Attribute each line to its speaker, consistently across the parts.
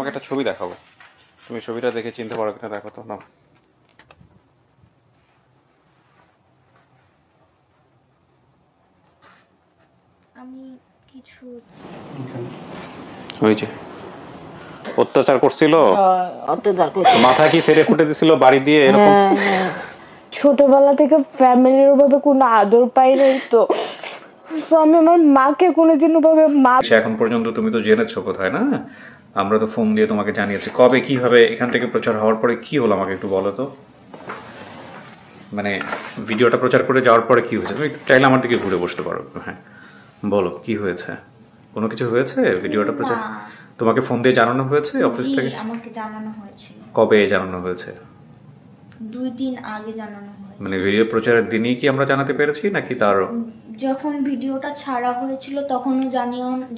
Speaker 1: তোমাকে একটা ছবি দেখাবো, তুমি ছবিটা দেখে চিনতে পারো কিনা দেখো তো। না
Speaker 2: আমি কিছু
Speaker 1: ওই যে অত্যাচার করছিল,
Speaker 2: অত্যাচার করছি।
Speaker 1: মাথা কি ফেরে ফুটে দিছিল বাড়ি দিয়ে এরকম?
Speaker 2: ছোটবেলা থেকে ফ্যামিলির ভাবে কোনো আদর পাই নাই, তো আমি আমার মাকে কোনোদিন ভাবে মা।
Speaker 1: এখন পর্যন্ত তুমি তো জেনেছো কোথায়, না আমরা তো ফোন দিয়ে তোমাকে জানিয়েছি। কবে কিভাবে এখান থেকে প্রচার হওয়ার পরে কি হলো আমাকে একটু বলো তো, মানে ভিডিওটা প্রচার করে যাওয়ার পরে কি হয়েছে? তুমি চাইলে আমার দিকে ঘুরে বসতে পারো। হ্যাঁ বলো কি হয়েছে, কোনো কিছু হয়েছে? ভিডিওটা প্রচার তোমাকে ফোন দিয়ে জানানো হয়েছে অফিস থেকে?
Speaker 2: আমাকে জানানো হয়েছিল।
Speaker 1: কবে জানানো হয়েছে?
Speaker 2: 2 দিন আগে জানানো হয়েছে।
Speaker 1: মানে ভিডিও প্রচারের দিনই কি আমরা জানাতে পেরেছি নাকি তার?
Speaker 2: যখন ভিডিওটা ছাড়া হয়েছিল তখনও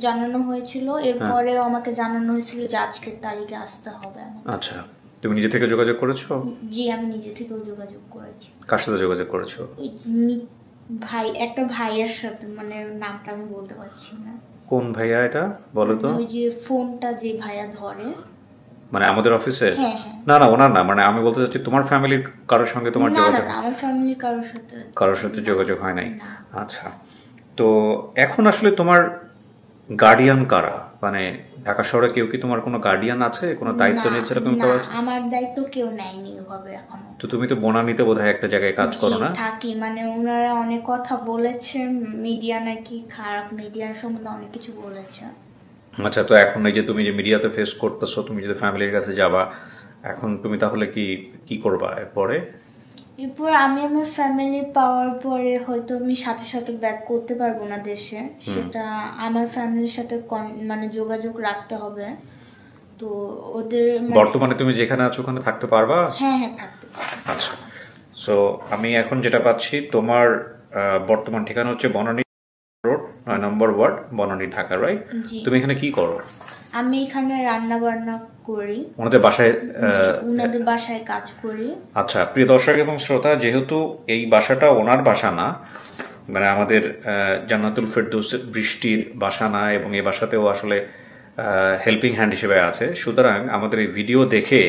Speaker 2: জানানো হয়েছিল, এরপরেও আমাকে জানানো হয়েছিল যে আজকের তারিখে আসতে হবে।
Speaker 1: আচ্ছা, তুমি নিজে থেকে যোগাযোগ করেছো?
Speaker 2: জি, আমি নিজে থেকেও যোগাযোগ করেছি।
Speaker 1: কার সাথে যোগাযোগ করেছো?
Speaker 2: একটা ভাইয়ের সাথে, মানে নামটা আমি বলতে পারছি না।
Speaker 1: কোন ভাইয়া এটা বলো তো?
Speaker 2: ওই যে ফোনটা যে ভাইয়া ধরে,
Speaker 1: মানে আমাদের অফিসে?
Speaker 2: হ্যাঁ।
Speaker 1: না না, ওনার না, মানে আমি বলতে চাচ্ছি তোমার ফ্যামিলির কারোর সঙ্গে তোমার যোগাযোগ?
Speaker 2: না, আমার ফ্যামিলি
Speaker 1: কারোর সাথে যোগাযোগ হয় নাই। আচ্ছা, তো এখন আসলে তোমার গার্ডিয়ান কারা? মানে ঢাকা শহরে কেউ কি তোমার কোনো গার্ডিয়ান আছে, কোনো দায়িত্ব নিয়েছে এরকম কেউ আছে?
Speaker 2: আমার দায়িত্ব কেউ নেয়নি ওভাবে এখনো।
Speaker 1: তো তুমি তো বনানীতে বোধহয় একটা জায়গায় কাজ করো না?
Speaker 2: থাকি, মানে ওনারা অনেক কথা বলেছে, মিডিয়া নাকি খারাপ, মিডিয়ার সম্বন্ধে অনেক কিছু বলেছে।
Speaker 1: আচ্ছা, তো এখন এই যে তুমি যে মিডিয়াতে ফেস করতেছো, তুমি যদি ফ্যামিলির কাছে যাবা, এখন তুমি তাহলে কি করবা এরপরে?
Speaker 2: এরপর আমি আমার ফ্যামিলি পাওয়ার পরে হয়তো আমি সাথে সাথে ব্যাক করতে পারবো না দেশে, সেটা আমার ফ্যামিলির সাথে মানে যোগাযোগ রাখতে হবে। তো ওদের
Speaker 1: বর্তমানে তুমি যেখানে আছো ওখানে থাকতে পারবা?
Speaker 2: হ্যাঁ থাকতে পারবো।
Speaker 1: আচ্ছা, সো আমি এখন যেটা পাচ্ছি তোমার বর্তমান ঠিকানা হচ্ছে বনানী রোড, 9 নম্বর ওয়ার্ড, বনানী, ঢাকা, রাইট? তুমি এখানে কি করো?
Speaker 2: আমি এখানে রান্না বান্না করি,
Speaker 1: ওনাদের
Speaker 2: বাসায় কাজ করি।
Speaker 1: আচ্ছা, প্রিয় দর্শক এবং শ্রোতা, যেহেতু এই বাসাটা ওনার বাসা না, মানে আমাদের জান্নাতুল ফেরদৌস বৃষ্টির বাসা না, এবং এই বাসাতেও আসলে হেল্পিং হ্যান্ড হিসেবে আছে, সুতরাং আমাদের এই ভিডিও দেখে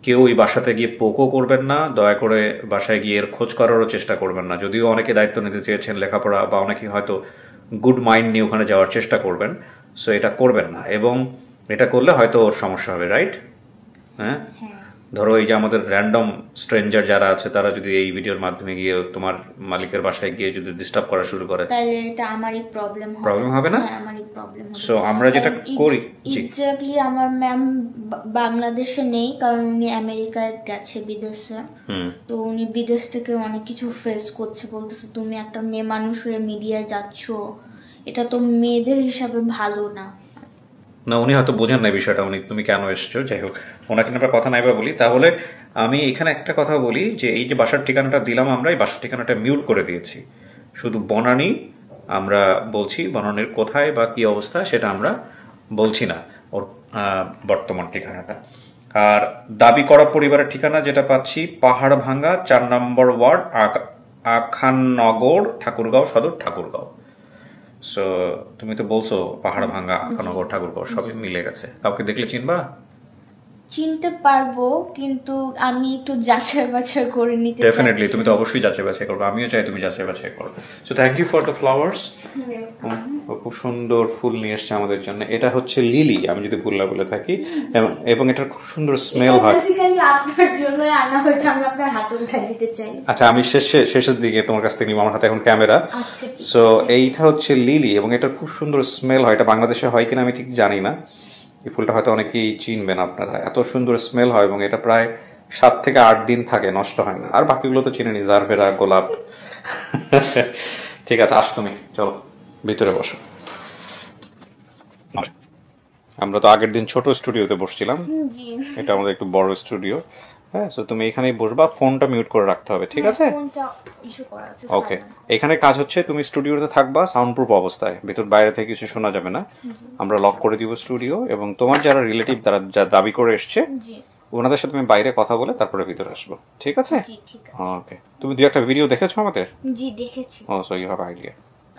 Speaker 1: কেউ এই বাসাতে গিয়ে পোকও করবেন না, দয়া করে বাসায় গিয়ে এর খোঁজ করারও চেষ্টা করবেন না। যদিও অনেকে দায়িত্ব নিতে চেয়েছেন লেখাপড়া, বা অনেকে হয়তো গুড মাইন্ড নিয়ে ওখানে যাওয়ার চেষ্টা করবেন, সো এটা করবেন না, এবং এটা করলে হয়তো ওর সমস্যা হবে, রাইট? হ্যাঁ, ধরো এই যে আমাদের র্যান্ডম স্ট্রেঞ্জার যারা আছে তারা যদি এই ভিডিওর মাধ্যমে গিয়ে তোমার মালিকের বাসায় গিয়ে যদি ডিস্টার্ব করা শুরু করে,
Speaker 2: তাহলে এটা আমারই প্রবলেম
Speaker 1: হবে না?
Speaker 2: আমারই প্রবলেম হবে।
Speaker 1: সো আমরা যেটা করি,
Speaker 2: এক্স্যাক্টলি আমার ম্যাম বাংলাদেশে নেই, কারণ উনি আমেরিকায় গেছে, বিদেশে। তো উনি বিদেশ থেকে অনেক কিছু ফেস করছে, বলতেছে তুমি একটা মেয়ে মানুষ হয়ে মিডিয়ায় যাচ্ছ, এটা তো মেয়েদের হিসাবে ভালো না।
Speaker 1: না, উনি হয়তো বোঝেন না বিষয়টা, তুমি কেন এসছো। যাই হোক, ওনাকে আমরা কথা নাইবা বলি। তাহলে আমি এখানে একটা কথা বলি যে এই যে বাসার ঠিকানাটা দিলাম আমরা, এই বাসার ঠিকানাটা মিউট করে দিয়েছি, শুধু বনানী আমরা বলছি, বনানীর কোথায় বা কি অবস্থা সেটা আমরা বলছি না, ওর বর্তমান ঠিকানাটা। আর দাবি করা পরিবারের ঠিকানা যেটা পাচ্ছি, পাহাড় ভাঙ্গা 4 নম্বর ওয়ার্ড, আখাননগর, ঠাকুরগাঁও সদর, ঠাকুরগাঁও। সো তুমি তো বলছো পাহাড় ভাঙ্গা, আখানগর, ঠাকুরগাঁও সবই মিলে গেছে। কাউকে দেখলে
Speaker 2: চিনতে পারবো, কিন্তু আমি একটু যাচাই বাছাই করে নিতে চাই।
Speaker 1: ডেফিনেটলি, তুমি তো অবশ্যই যাচাই বাছাই করবে, আমিও চাই তুমি যাচাই বাছাই করো। So thank you for the flowers. খুব সুন্দর ফুল নিয়ে এসছে আমাদের জন্য। এটা হচ্ছে লিলি, আমি যদি ভুল না বলে থাকি, এবং এটার খুব সুন্দর স্মেল হয়।
Speaker 2: বেসিক্যালি আপনার জন্যই আনা হয়েছে, আমি আপনার হাতে উঠাই দিতে চাই।
Speaker 1: আচ্ছা, আমি শেষের দিকে তোমার কাছ থেকে নিব, আমার হাতে এখন ক্যামেরা। সো এইটা হচ্ছে লিলি, এবং এটা খুব সুন্দর স্মেল হয়। এটা বাংলাদেশে হয় কিনা আমি ঠিক জানি না, এই ফুলটা হয়তো অনেকেই চিনবেন আপনারা। এত সুন্দর স্মেল হয়, এবং এটা প্রায় 7 থেকে 8 দিন থাকে, নষ্ট হয় না। আর বাকিগুলো তো চিনেনি, জারভেরা, গোলাপ। ঠিক আছে, আসো তুমি, চলো ভিতরে বসো। আমরা তো আগের দিন ছোট স্টুডিওতে বসছিলাম, এটা আমাদের একটু বড় স্টুডিও। হ্যাঁ, সো তুমি এখানেই বসবা, ফোনটা মিউট করে রাখতে হবে, ঠিক আছে? ওকে, এখানে কাজ হচ্ছে তুমি স্টুডিওতে থাকবা সাউন্ড প্রুফ অবস্থায়, ভিতর বাইরে থেকে কিছু শোনা যাবে না। আমরা লক করে দিব স্টুডিও, এবং তোমার যারা রিলেটিভ তারা যা দাবি করে এসছে ওনাদের সাথে তুমি বাইরে কথা বলে তারপরে ভিতরে আসবো, ঠিক আছে? ওকে, তুমি 2 একটা ভিডিও দেখেছো আমাদের?
Speaker 2: জি, দেখেছি।
Speaker 1: ও, সো ইউ হ্যাভ আইডিয়া।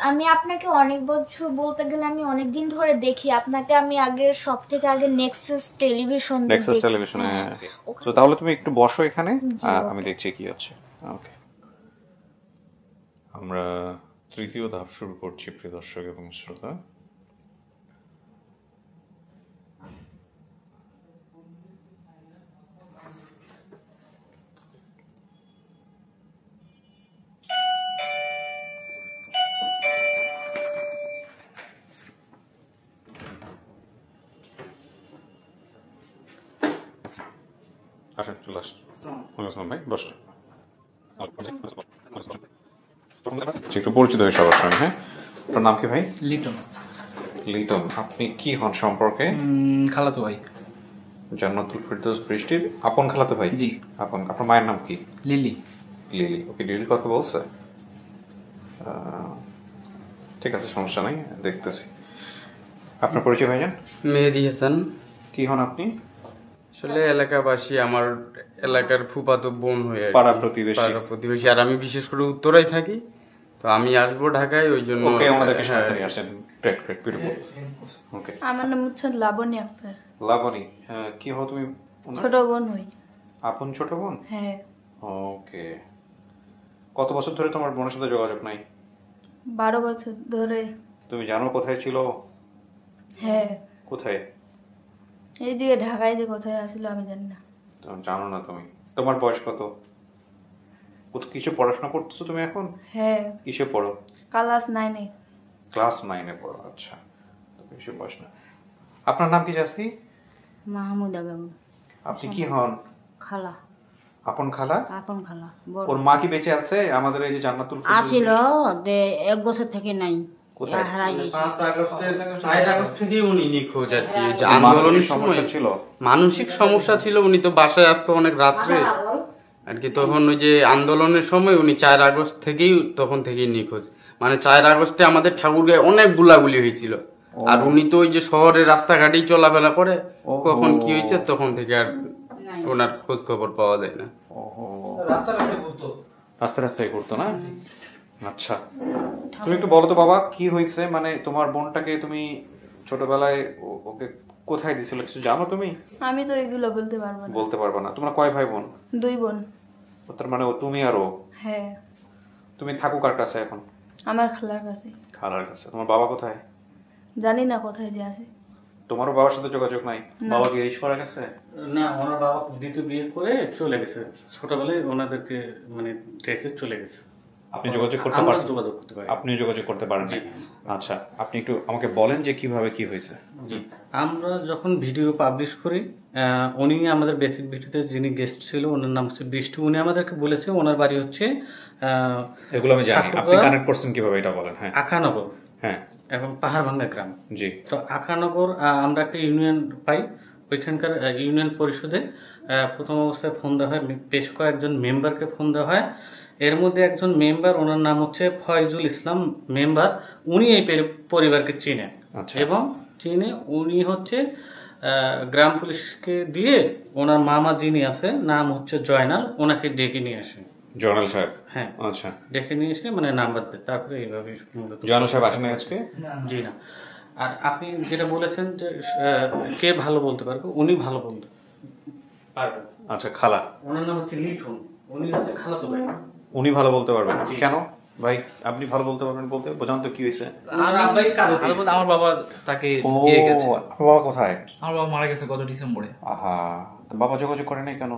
Speaker 2: আমি আপনাকে অনেক বছর বলতে গেলে আমি অনেক দিন ধরে দেখি আপনাকে। আমি আগে সব থেকে আগে নেক্সাস টেলিভিশন
Speaker 1: তো তাহলে তুমি একটু বসো এখানে,
Speaker 2: জি,
Speaker 1: আমি দেখছি কি হচ্ছে। ওকে, আমরা তৃতীয় ধাপ শুরু করছি প্রিয় দর্শক এবং শ্রোতা। আসেন, চলে আসেন। ভাই বসো, একটু পরিচিত হয়ে সবার সঙ্গে। হ্যাঁ, আপনার নাম কি ভাই?
Speaker 3: লিটন।
Speaker 1: লিটন, আপনি কি হন সম্পর্কে?
Speaker 3: খালাতো ভাই।
Speaker 1: জান্নাতুল ফেরদৌস বৃষ্টির আপন খালাতো ভাই?
Speaker 3: জি।
Speaker 1: আপন। আপনার মায়ের নাম কি?
Speaker 3: লিলি।
Speaker 1: লিলি। ওকে, লিলির কথা বলছে? ঠিক আছে, সমস্যা নাই, দেখতেছি। আপনার পরিচয় ভাইজান?
Speaker 4: মেহেদি হাসান।
Speaker 1: কি হন আপনি?
Speaker 4: আসলে এলাকাবাসী, আমার এলাকার ফুফাতো বোন হয়ে আর কি।
Speaker 1: পাড়া প্রতিবেশী।
Speaker 4: পাড়া প্রতিবেশী। আর আমি বিশেষ করে উত্তরায় থাকি, তো আমি আসবো ঢাকায়, ওই জন্য।
Speaker 1: ওকে, আমাদেরকে সাথে নিয়ে আসেন। Great great, beautiful. ওকে।
Speaker 5: আমার নাম হচ্ছে লাবণী আক্তার।
Speaker 1: লাবণী, কি হও তুমি?
Speaker 5: ছোট বোন হই।
Speaker 1: আপন ছোট বোন?
Speaker 5: হ্যাঁ।
Speaker 1: ওকে। কত বছর ধরে তোমার বোনের সাথে যোগাযোগ নাই?
Speaker 5: 12 বছর ধরে।
Speaker 1: তুমি জানো কোথায় ছিল?
Speaker 5: হ্যাঁ।
Speaker 1: কোথায়?
Speaker 5: এই দিকে ঢাকায় যে কোথায় আসলো আমি জানি না।
Speaker 1: তুমি জানো না? তুমি, তোমার বয়স কত? কিছু পড়াশোনা করতেছো তুমি এখন?
Speaker 5: হ্যাঁ।
Speaker 1: কিসে পড়ো?
Speaker 5: ক্লাস 9-এ।
Speaker 1: ক্লাস 9-এ পড়ো, আচ্ছা। বেশি বয়স না। আপনার নাম কি চাচি?
Speaker 6: মাহমুদা বেগম।
Speaker 1: আপনি কি হন?
Speaker 6: খালা।
Speaker 1: আপন খালা?
Speaker 6: আপন খালা।
Speaker 1: ওর মা কি বেঁচে আছে? আমাদের এই যে জান্নাতুল
Speaker 6: আসিল, 1 বছর থেকে নাই।
Speaker 1: কোথায়?
Speaker 6: হারাই গেছে।
Speaker 4: 4 আগস্ট থেকে উনি নিখোঁজ আর কি। যে
Speaker 1: মানসিক
Speaker 4: আন্দোলনের
Speaker 1: সমস্যা
Speaker 4: সময়
Speaker 1: ছিল?
Speaker 4: মানসিক সমস্যা ছিল। উনি তো বাসায় আসতো অনেক রাত্রে আর কি। তখন ওই যে আন্দোলনের সময় উনি 4 আগস্ট থেকেই, তখন থেকেই নিখোঁজ। মানে 4 আগস্টে আমাদের ঠাকুরগাঁয়ে অনেক গুলাগুলি হয়েছিল। আর উনি তো ওই যে শহরের রাস্তাঘাটেই চলাফেরা করে, কখন কি হয়েছে তখন থেকে আর ওনার খোঁজ খবর পাওয়া যায় না।
Speaker 1: রাস্তায় রাস্তায় ঘুরতো না? আচ্ছা, তুমি একটু বলো তো বাবা, কি হয়েছে? মানে তোমার বোনটাকে তুমি ছোটবেলায় ওকে কোথায় দিছিল, কিছু জানো তুমি?
Speaker 5: আমি তো এগুলো বলতে পারবো না।
Speaker 1: বলতে পারবা না? তোমরা কয় ভাই বোন?
Speaker 5: 2 বোন।
Speaker 1: তার মানে ও তুমি আর ও?
Speaker 5: হ্যাঁ।
Speaker 1: তুমি থাকো কার কাছে এখন?
Speaker 5: আমার খালার কাছে।
Speaker 1: খালার কাছে। তোমার বাবা কোথায়?
Speaker 5: জানি না কোথায় যে আছে।
Speaker 1: তোমারও বাবার সাথে যোগাযোগ নাই? বাবা কি রিশ করা গেছে?
Speaker 7: না, ওনার বাবা দ্বিতীয় বিয়ে করে চলে গেছে। ছোটবেলায় ওনাদেরকে মানে রেখে চলে গেছে।
Speaker 1: আপনি যোগাযোগ করতে পারছেন?
Speaker 7: যোগাযোগ করতে পারি।
Speaker 1: আপনি যোগাযোগ করতে পারেন? আচ্ছা, আপনি একটু আমাকে বলেন যে কিভাবে কি হয়েছে।
Speaker 7: জি, আমরা যখন ভিডিও পাবলিশ করি, উনি আমাদের বেসিক ভিডিওতে যিনি গেস্ট ছিল ওনার নাম হচ্ছে বৃষ্টি। উনি আমাদেরকে বলেছে ওনার বাড়ি হচ্ছে
Speaker 1: এগুলো আমি জানি, আপনি কানেক্ট করছেন কিভাবে এটা বলেন। হ্যাঁ,
Speaker 7: আখানগর।
Speaker 1: হ্যাঁ,
Speaker 7: এবং পাহাড়ভাঙ্গা গ্রাম।
Speaker 1: জি।
Speaker 7: তো আখানগর আমরা একটা ইউনিয়ন পাই, ওইখানকার ইউনিয়ন পরিষদে প্রথম অবস্থায় ফোন দেওয়া হয়, বেশ কয়েকজন মেম্বারকে ফোন দেওয়া হয়। এর মধ্যে একজন মেম্বার, ওনার নাম হচ্ছে ফয়জুল ইসলাম মেম্বার, উনি এই পরিবারকে চিনেন।
Speaker 1: আচ্ছা।
Speaker 7: এবং চিনে উনি হচ্ছে গ্রাম পুলিশকে দিয়ে ওনার মামা যিনি আছে, নাম হচ্ছে জয়নাল, ওনাকে ডেকে নিয়ে আসেন।
Speaker 1: জয়নাল সাহেব?
Speaker 7: হ্যাঁ,
Speaker 1: আচ্ছা।
Speaker 7: ডেকে নিয়ে এসে মানে নাম্বার দেয়, তারপরে এইভাবে মূলত।
Speaker 1: জয়নাল সাহেব আসেন আজকে?
Speaker 7: জি না। আর আপনি যেটা বলেছেন যে কে ভালো বলতে পারবে, উনি ভালো বলতে পারবেন।
Speaker 1: আচ্ছা, খালা?
Speaker 7: ওনার নাম হচ্ছে লিটন, উনি হচ্ছে খালাতো ভাই।
Speaker 1: উনি ভালো বলতে পারবেন? কেন ভাই আপনি ভালো বলতে পারবেন? বলতে বোঝান তো কি হয়েছে।
Speaker 3: আমার বাবা তাকে দিয়ে গেছে।
Speaker 1: আপনার বাবা কোথায়?
Speaker 3: আমার বাবা মারা গেছে গত ডিসেম্বরে।
Speaker 1: আহা, বাবা যোগাযোগ করে নাই কেন?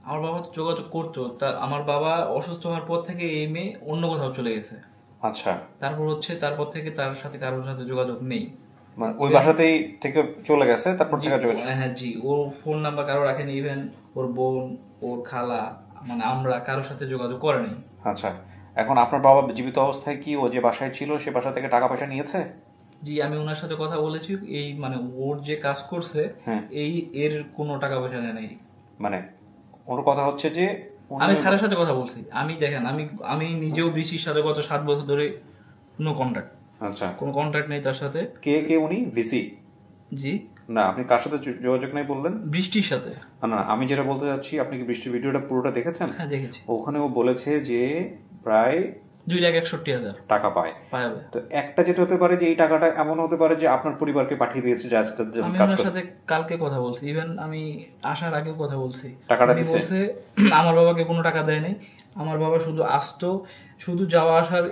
Speaker 3: আমার বাবা তো যোগাযোগ করতো, তার আমার বাবা অসুস্থ হওয়ার পর থেকে এই মেয়ে অন্য কোথাও চলে গেছে।
Speaker 1: আচ্ছা।
Speaker 3: তারপর থেকে তার সাথে কারোর সাথে যোগাযোগ নেই।
Speaker 1: মানে ওই বাসাতেই থেকে চলে গেছে, তারপর থেকে যোগাযোগ?
Speaker 3: হ্যাঁ জি, ওর ফোন নাম্বার কারো রাখেনি, ইভেন ওর বোন, ওর খালা, মানে আমরা কারোর সাথে যোগাযোগ করেনি।
Speaker 1: আচ্ছা, এখন আপনার বাবা জীবিত অবস্থায় কি ও যে বাসায় ছিল সে বাসা থেকে টাকা পয়সা নিয়েছে?
Speaker 3: জি, আমি ওনার সাথে কথা বলেছি, এই মানে ওর যে কাজ করছে এই এর কোনো টাকা পয়সা নেয় নাই।
Speaker 1: মানে ওর কথা হচ্ছে যে
Speaker 3: আমি স্যারের সাথে কথা বলছি, আমি দেখেন আমি নিজেও বৃষ্টির সাথে গত 7 বছর ধরে কোনো কন্ট্যাক্ট।
Speaker 1: আচ্ছা, কোনো
Speaker 3: কন্ট্যাক্ট নেই তার সাথে।
Speaker 1: কে উনি? ভিসি?
Speaker 3: জি
Speaker 1: না, আপনি কার সাথে যোগাযোগ নাই বললেন?
Speaker 3: বৃষ্টির সাথে।
Speaker 1: না, আমি যেটা বলতে চাচ্ছি, আপনি কি বৃষ্টির ভিডিওটা পুরোটা দেখেছেন?
Speaker 3: হ্যাঁ দেখেছি।
Speaker 1: ওখানে ও বলেছে যে প্রায়
Speaker 3: 2,61,000
Speaker 1: টাকা পায়।
Speaker 3: পাবে।
Speaker 1: তো একটা যেটা হতে পারে যে এই টাকাটা এমন হতে পারে যে আপনার পরিবারকে পাঠিয়ে দিয়েছে যে আজকে
Speaker 3: আমি
Speaker 1: কাজ
Speaker 3: ওনার
Speaker 1: করে।
Speaker 3: সাথে কালকে কথা বলছি, ইভেন আমি আসার আগেও কথা বলছি।
Speaker 1: টাকাটা
Speaker 3: উনি
Speaker 1: দিছে?
Speaker 3: বলছে আমার বাবাকে কোনো টাকা দেয় নাই, আমার বাবা শুধু আসতো, শুধু যাওয়া আসার।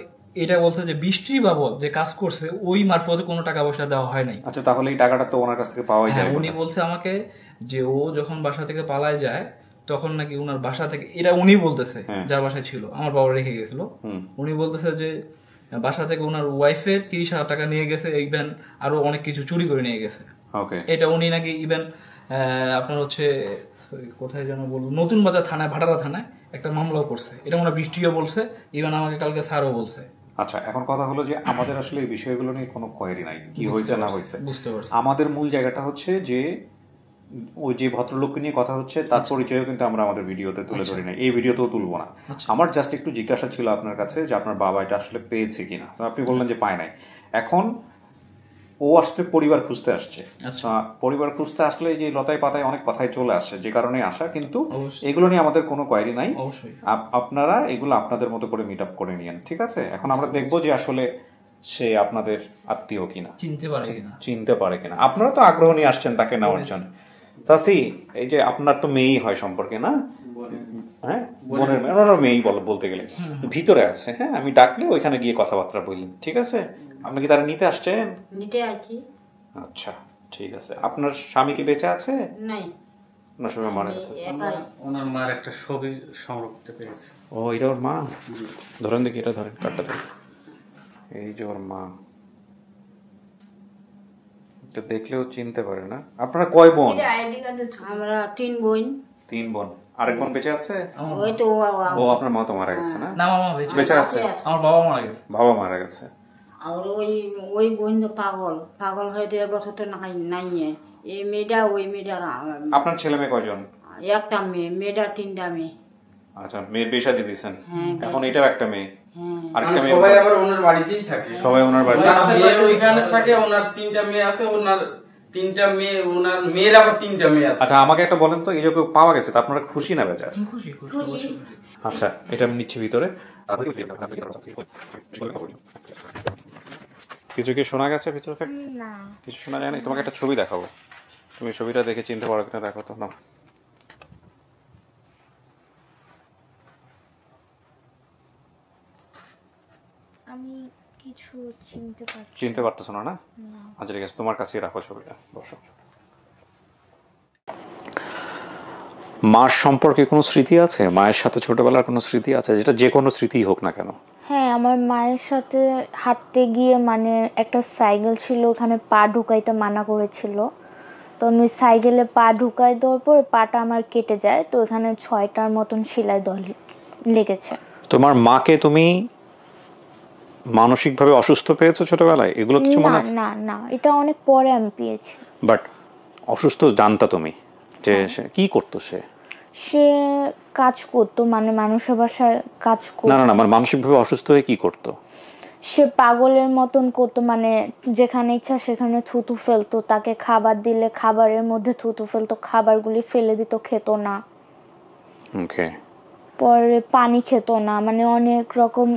Speaker 3: এটা বলছে যে বৃষ্টির বাবদ যে কাজ করছে ওই মারফতে কোনো টাকা পয়সা দেওয়া হয় নাই।
Speaker 1: আচ্ছা, তাহলে এই টাকাটা তো ওনার কাছ থেকে পাওয়াই যায়।
Speaker 3: উনি বলছে আমাকে যে ও যখন বাসা থেকে পালায় যায় তখন নাকি উনার বাসা থেকে, এটা উনি বলতেছে যার বাসায় ছিল, আমার বাবা রেখে গেছিল, উনি বলতেছে যে বাসা থেকে উনার ওয়াইফের 30,000 টাকা নিয়ে গেছে, ইভেন আরো অনেক কিছু চুরি করে নিয়ে গেছে। এটা উনি নাকি ইভেন আপনার হচ্ছে কোথায় যেন বলবো, নতুন বাজার থানায়, ভাটারা থানায় একটা মামলাও করছে। এটা ওনার বৃষ্টিও বলছে, ইভেন আমাকে কালকে স্যারও বলছে।
Speaker 1: আচ্ছা, এখন কথা হলো যে আমাদের আসলে এই বিষয়গুলো নিয়ে কোনো কোয়েরি নাই, কি হয়েছে না হয়েছে।
Speaker 3: বুঝতে পারছি।
Speaker 1: আমাদের মূল জায়গাটা হচ্ছে যে ওই যে ভদ্রলোককে নিয়ে কথা হচ্ছে তার পরিচয়ও কিন্তু আমরা আমাদের ভিডিওতে তুলে ধরি না, এই ভিডিওতেও তুলবো না। আমার জাস্ট একটু জিজ্ঞাসা ছিল আপনার কাছে যে আপনার বাবা এটা আসলে পেয়েছে কিনা। তো আপনি বললেন যে পায় নাই। এখন ও আসলে পরিবার খুঁজতে আসছে, পরিবার খুঁজতে আসলে যে লতায় পাতায় অনেক কথাই চলে আসছে, যে কারণে আসা, কিন্তু এগুলো নিয়ে আমাদের কোনো কোয়েরি নাই। আপনারা এগুলো আপনাদের মতো করে মিট আপ করে নিয়েন, ঠিক আছে? এখন আমরা দেখবো যে আসলে সে আপনাদের আত্মীয় কিনা, চিনতে পারে কিনা। আপনারা তো আগ্রহ নিয়ে আসছেন তাকে নেওয়ার জন্য। চাচি, এই যে আপনার তো মেয়েই হয় সম্পর্কে না? হ্যাঁ, বোনের মেয়ে, ওনারও মেয়েই বলতে গেলে, ভিতরে আছে। হ্যাঁ, আমি ডাকলে ওইখানে গিয়ে কথাবার্তা বললেন, ঠিক আছে? আপনি কি তারা নিতে আসছেন?
Speaker 6: নিতে আছি।
Speaker 1: আচ্ছা, ঠিক আছে। আপনার স্বামী কি বেঁচে আছে?
Speaker 6: নাই,
Speaker 1: ওনার সময় মারা গেছে।
Speaker 7: ওনার মার একটা ছবি সংগ্রহ করতে পেরেছে।
Speaker 1: ও, এটা ওর মা? ধরেন দেখি, এটা ধরেন, কাটটা ধরেন। এই যে ওর মা, এটা দেখলেও চিনতে পারে না। আপনারা কয় বোন?
Speaker 6: আমরা 3 বোন।
Speaker 1: 3 বোন। আরেক বোন বেঁচে আছে?
Speaker 6: ওই তো
Speaker 1: ও, আপনার মা তো মারা গেছে না?
Speaker 3: না, আমার মা
Speaker 1: বেঁচে আছে।
Speaker 3: আমার বাবা মারা গেছে।
Speaker 1: বাবা মারা গেছে।
Speaker 6: আর ওই বোন তো পাগল হয়ে 1.5 বছর তো নাই। এই মেয়েটা ওই মেয়েটা।
Speaker 1: আপনার ছেলে মেয়ে কয়জন?
Speaker 6: একটা মেয়ে, মেয়েটা 3টা মেয়ে।
Speaker 1: আচ্ছা, মেয়ের বিয়ে শাদী দিয়েছেন? এখন এটাও একটা মেয়ে, আরেকটা মেয়ে।
Speaker 4: সবাই আবার ওনার বাড়িতেই থাকে।
Speaker 1: সবাই ওনার বাড়িতে
Speaker 4: মেয়ে ওইখানে থাকে, ওনার 3টা মেয়ে আছে, ওনার 3টা মেয়ে, ওনার মেয়ের আবার 3টা মেয়ে আছে।
Speaker 1: আচ্ছা, আমাকে একটা বলেন তো, এই যে পাওয়া গেছে, তা আপনারা খুশি না বেজার?
Speaker 3: খুশি।
Speaker 1: আচ্ছা, এটা আমি নিচ্ছি ভিতরে। কিছু কি শোনা গেছে ভিতর থেকে?
Speaker 2: না,
Speaker 1: কিছু শোনা যায় না। তোমাকে একটা ছবি দেখাবো, তুমি ছবিটা দেখে চিনতে পারো কিনা দেখো তো। না,
Speaker 2: আমি কিছু
Speaker 1: চিনতে পারতেছো না? আচ্ছা, ঠিক আছে, তোমার কাছেই রাখো ছবিটা, বসো। মার সম্পর্কে কোনো স্মৃতি আছে? মায়ের সাথে ছোটবেলার কোনো স্মৃতি আছে, যেটা যে কোনো স্মৃতি হোক না কেন?
Speaker 2: হ্যাঁ, আমার মায়ের সাথে হাঁটতে গিয়ে মানে একটা সাইকেল ছিল, ওখানে পা ঢুকাইতে মানা করেছিল। তো আমি সাইকেলে পা ঢুকাই দেওয়ার পর পাটা আমার কেটে যায়, তো এখানে 6টার মতন সেলাই লেগেছে।
Speaker 1: তোমার মাকে তুমি মানসিকভাবে অসুস্থ পেয়েছো ছোটবেলায়? এগুলো কিছু মনে আছে?
Speaker 2: না, এটা অনেক পরে আমি পেয়েছি।
Speaker 1: বাট অসুস্থ জানতা তুমি যে কি করতো?
Speaker 2: সে কাজ করতো, মানে মানুষের বাসায় কাজ করতো।
Speaker 1: না, মানে মানসিকভাবে অসুস্থ হয়ে কি করতো?
Speaker 2: সে পাগলের মতন করতো, মানে যেখানে ইচ্ছা সেখানে থুতু ফেলতো। তাকে খাবার দিলে খাবারের মধ্যে থুতু ফেলতো, খাবারগুলি ফেলে দিত, খেত না।
Speaker 1: ওকে।
Speaker 2: পরে পানি খেত না, মানে অনেক রকম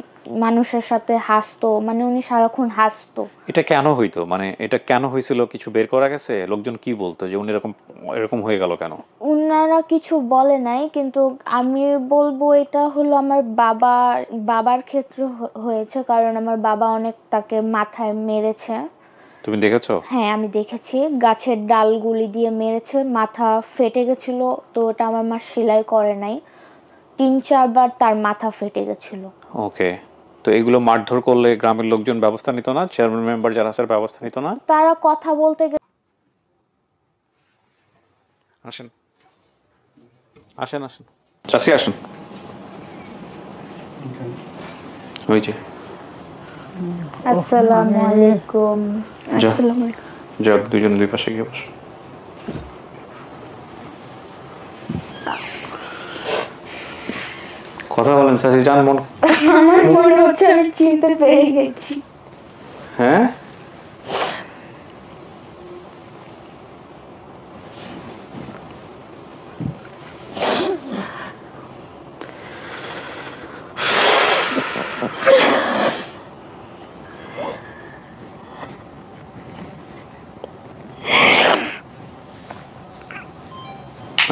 Speaker 2: মানুষের সাথে হাসতো, মানে উনি সারাক্ষণ হাসতো।
Speaker 1: এটা কেন হইতো? মানে এটা কেন হয়েছিল, কিছু বের করা গেছে? লোকজন কি বলতো যে উনি এরকম হয়ে গেল কেন?
Speaker 2: উনারা কিছু বলে নাই, কিন্তু আমি বলবো এটা হলো আমার বাবার ক্ষেত্রে হয়েছে, কারণ আমার বাবা অনেক তাকে মাথায় মেরেছে।
Speaker 1: তুমি দেখেছো?
Speaker 2: হ্যাঁ, আমি দেখেছি। গাছের ডালগুলি দিয়ে মেরেছে, মাথা ফেটে গেছিল। তো ওটা আমার মা সেলাই করে নাই, 3-4 বার তার মাথা ফেটে গেছিল।
Speaker 1: ওকে। তো এগুলো মারধর করলে গ্রামের লোকজন ব্যবস্থা নিত না? চেয়ারম্যান মেম্বার যারা আছে ব্যবস্থা নিত না?
Speaker 2: তারা কথা বলতে
Speaker 1: আসেন চাচি, আসেন। ওই যে
Speaker 2: আসসালামু আলাইকুম।
Speaker 1: যাক, দুজন দুই পাশে গিয়ে বসো। কথা বলেন চাচি, জান।
Speaker 2: আমার মনে হচ্ছে আমি চিনতে পেরে গেছি।
Speaker 1: হ্যাঁ,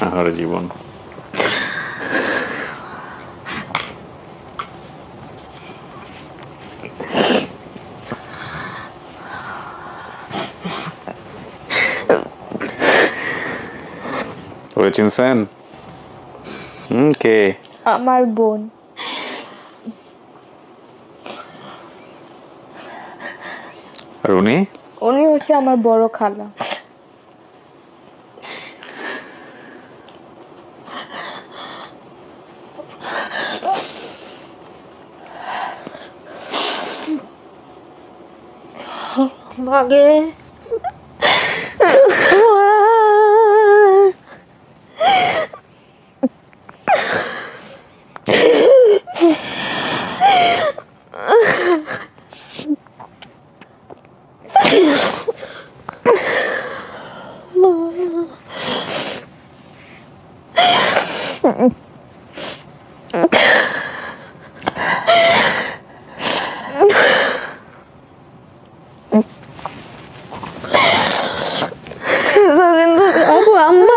Speaker 1: আহারে জীবন। ওরে চিনছেন? কে?
Speaker 2: আমার বোন।
Speaker 1: আর উনি?
Speaker 2: উনি হচ্ছে আমার বড় খালা।
Speaker 6: মাগে
Speaker 2: aku amma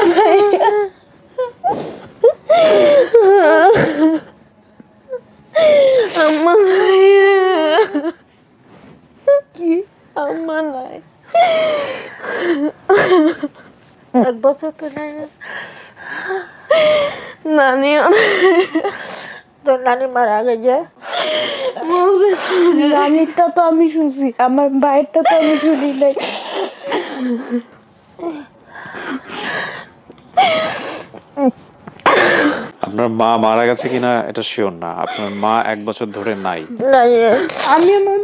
Speaker 2: amma কি আম্মা নাই, এক বছর তো নাই। নানি তোর নানি মারা গেছে। নানিরটা তো আমি শুনছি, আমার ভাইয়েরটা তো আমি শুনি নাই।
Speaker 1: আপনার মা মারা গেছে কিনা এটা শিওর না, আপনার মা 1 বছর ধরে নাই।
Speaker 2: আমি আমার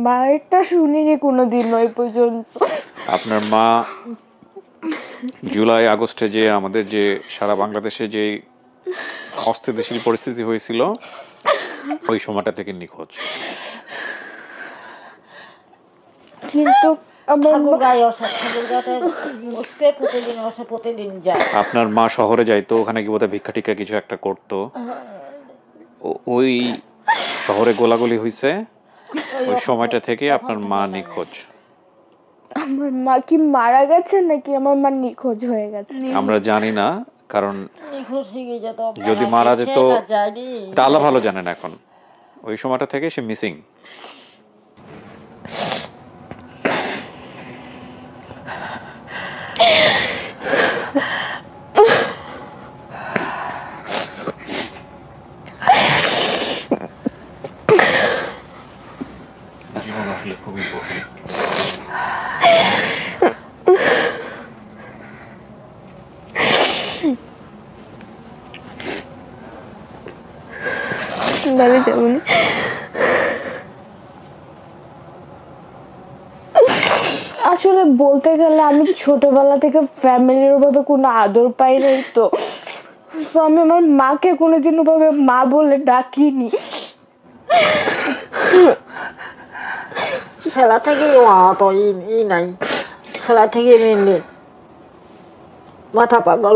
Speaker 2: মায়েরটা শুনিনি কোনোদিন ওই পর্যন্ত।
Speaker 1: আপনার মা জুলাই আগস্টে যে আমাদের যে সারা বাংলাদেশে যে অস্থিতিশীল পরিস্থিতি হয়েছিল ওই সময়টা থেকে নিখোঁজ।
Speaker 2: কিন্তু
Speaker 1: আপনার মা শহরে যাইতো, ওখানে কি বোধহয় ভিক্ষা টিক্ষা কিছু একটা করতো। ওই শহরে গোলাগুলি হয়েছে, ওই সময়টা থেকে আপনার মা নিখোঁজ।
Speaker 2: আমার মা কি মারা গেছে নাকি আমার মা নিখোঁজ হয়ে গেছে
Speaker 1: আমরা জানি না, কারণ যদি মারা যেত এটা আল্লাহ ভালো জানেন। এখন ওই সময়টা থেকে সে মিসিং। জীবন আসলে খুবই কঠিন।
Speaker 2: বাড়ি যাবনি। আসলে বলতে গেলে আমি ছোটবেলা থেকে ফ্যামিলির ভাবে কোনো আদর পাই নাই, তো আমি আমার মাকে কোনোদিন ওভাবে মা বলে ডাকিনি।
Speaker 6: ছেলা থেকে অত ই নাই, ছেলা থেকে মেনলি মাথা পাগল।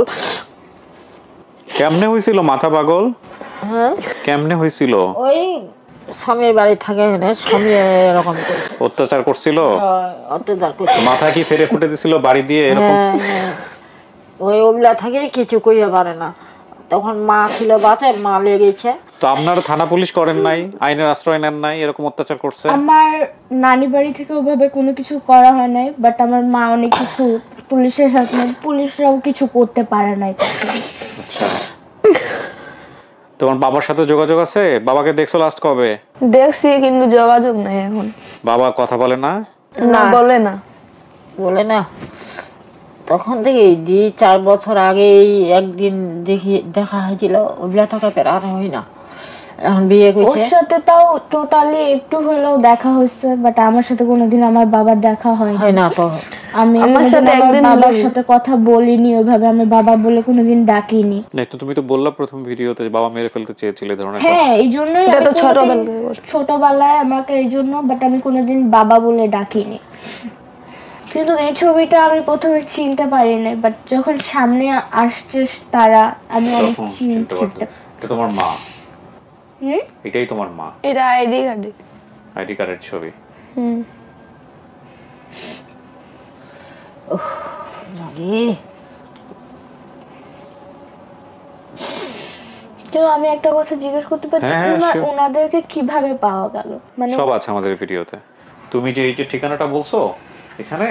Speaker 1: কেমনে হয়েছিল মাথা পাগল?
Speaker 6: হ্যাঁ
Speaker 1: কেমনে হয়েছিল?
Speaker 6: ওই স্বামীর বাড়ি থাকে, স্বামী এরকম
Speaker 1: অত্যাচার করছিল,
Speaker 6: অত্যাচার করছে।
Speaker 1: মাথা কি ফেরে ফুটে দিছিল বাড়ি দিয়ে এরকম?
Speaker 6: ওই ওগুলা থাকে কিছু কইয়া পারে না। তখন মা ছিল বাচ্চা, মা লেগেছে।
Speaker 1: তো আপনারা থানা পুলিশ করেন নাই, আইনের আশ্রয় নেন নাই? এরকম অত্যাচার করছে।
Speaker 2: আমার নানি বাড়ি থেকে ওভাবে কোনো কিছু করা হয় নাই, বাট আমার মা অনেক কিছু পুলিশের সাথে, পুলিশরাও কিছু করতে পারে নাই।
Speaker 1: আচ্ছা, তোমার বাবার সাথে যোগাযোগ আছে? বাবাকে দেখছো লাস্ট কবে?
Speaker 2: দেখছি, কিন্তু যোগাযোগ নাই এখন।
Speaker 1: বাবা কথা বলে না?
Speaker 2: না, বলে না।
Speaker 6: বলে না। তখন থেকে 4 বছর আগে একদিন দেখা হয়েছিল, ওগুলা টাকা পের আর হয় না। এখন বিয়ে করছে।
Speaker 2: ওর সাথে তাও টোটালি একটু হলেও দেখা হয়েছে, বাট আমার সাথে কোনোদিন আমার বাবার দেখা হয়
Speaker 6: না। তো
Speaker 2: আমি আমার সাথে একদিন বাবার সাথে কথা বলিনি ওইভাবে, আমি বাবা বলে কোনোদিন ডাকিনি।
Speaker 1: না, তো তুমি তো বললা প্রথম ভিডিওতে বাবা মেরে ফেলতে চেয়েছিলে ধরনের।
Speaker 2: হ্যাঁ, এই জন্যই ছোটবেলায় আমাকে এই জন্য, বাট আমি কোনোদিন বাবা বলে ডাকিনি। কিন্তু এই ছবিটা আমি প্রথমে চিনতে পারিনি, বাট যখন সামনে আসছে তারা, আমি অনেক চিনতে পারছি।
Speaker 1: এটা তোমার মা? এটাই তোমার মা?
Speaker 2: এটা আইডি
Speaker 1: কার্ডের ছবি।
Speaker 2: তো আমি একটা কথা জিজ্ঞেস করতে পারি, ওনাদেরকে কিভাবে পাওয়া গেল? মানে
Speaker 1: সব আছে আমাদের ভিডিওতে। তুমি যে এই যে ঠিকানাটা বলছো এখানে,